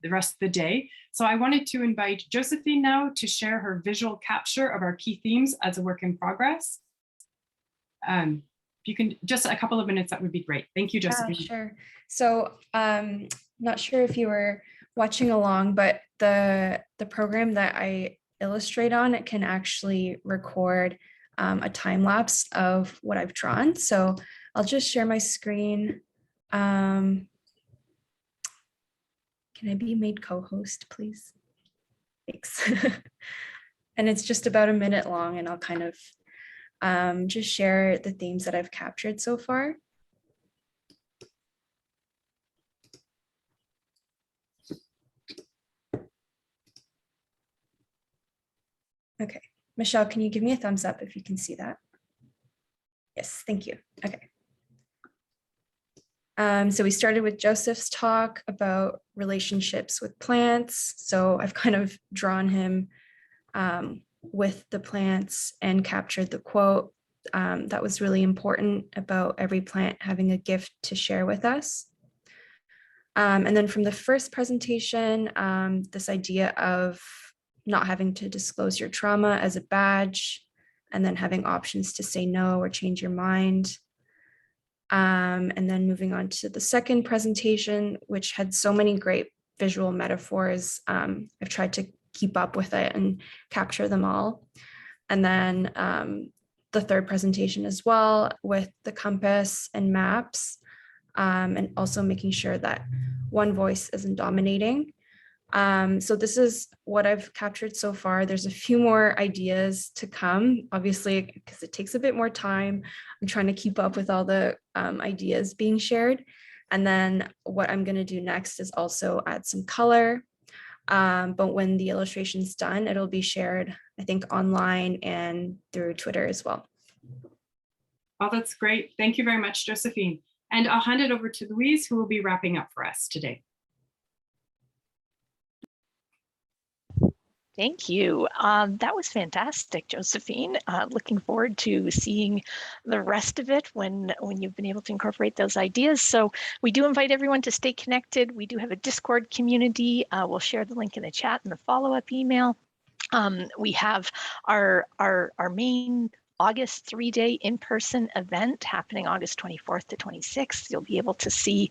the rest of the day. So I wanted to invite Josephine now to share her visual capture of our key themes as a work in progress. If you can, just a couple of minutes, that would be great. Thank you, Josephine. Sure. So not sure if you were watching along, but the program that I illustrate on, it can actually record a time lapse of what I've drawn. So I'll just share my screen. Can I be made co-host, please? Thanks. And it's just about a minute long, and I'll kind of just share the themes that I've captured so far. Okay, Michelle, can you give me a thumbs up if you can see that? Yes, thank you. Okay. So we started with Joseph's talk about relationships with plants. So I've kind of drawn him with the plants and captured the quote that was really important about every plant having a gift to share with us. And then from the first presentation, this idea of not having to disclose your trauma as a badge, and then having options to say no or change your mind. And then moving on to the second presentation, which had so many great visual metaphors. I've tried to keep up with it and capture them all. And then the third presentation as well, with the compass and maps, and also making sure that one voice isn't dominating. So this is what I've captured so far. There's a few more ideas to come, obviously, because it takes a bit more time. I'm trying to keep up with all the ideas being shared. And then what I'm going to do next is also add some color. But when the illustration's done, it'll be shared, I think, online and through Twitter as well. Oh, that's great. Thank you very much, Josephine. And I'll hand it over to Louise, who will be wrapping up for us today. Thank you. That was fantastic, Josephine. Looking forward to seeing the rest of it when you've been able to incorporate those ideas. So we do invite everyone to stay connected. We do have a Discord community. We'll share the link in the chat and the follow-up email. We have our main August 3-day in-person event happening August 24th to 26th. You'll be able to see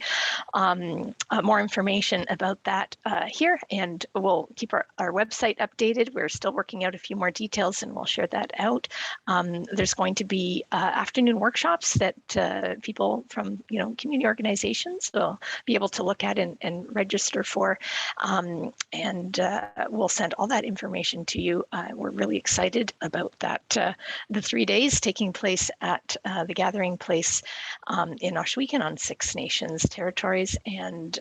more information about that here, and we'll keep our website updated. We're still working out a few more details, and we'll share that out. There's going to be afternoon workshops that people from community organizations will be able to look at and register for, and we'll send all that information to you. We're really excited about that. The 3 days taking place at the gathering place in Ohsweken on 6 nations territories, and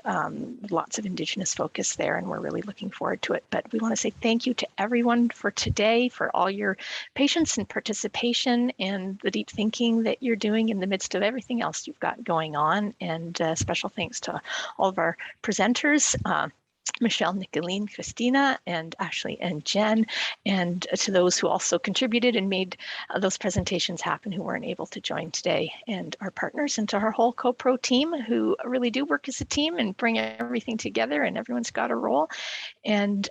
lots of Indigenous focus there, and we're really looking forward to it. But we want to say thank you to everyone for today, for all your patience and participation and the deep thinking that you're doing in the midst of everything else you've got going on. And special thanks to all of our presenters, Michelle, Nicolene, Christina, and Ashley and Jen, and to those who also contributed and made those presentations happen who weren't able to join today, and our partners, and to our whole CoPro team who really do work as a team and bring everything together, and everyone's got a role. And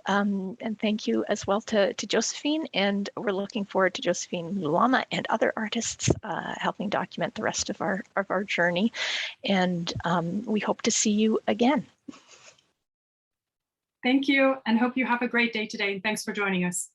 thank you as well to Josephine, and we're looking forward to Josephine Mulama and other artists helping document the rest of our journey. And we hope to see you again. Thank you, and hope you have a great day today. Thanks for joining us.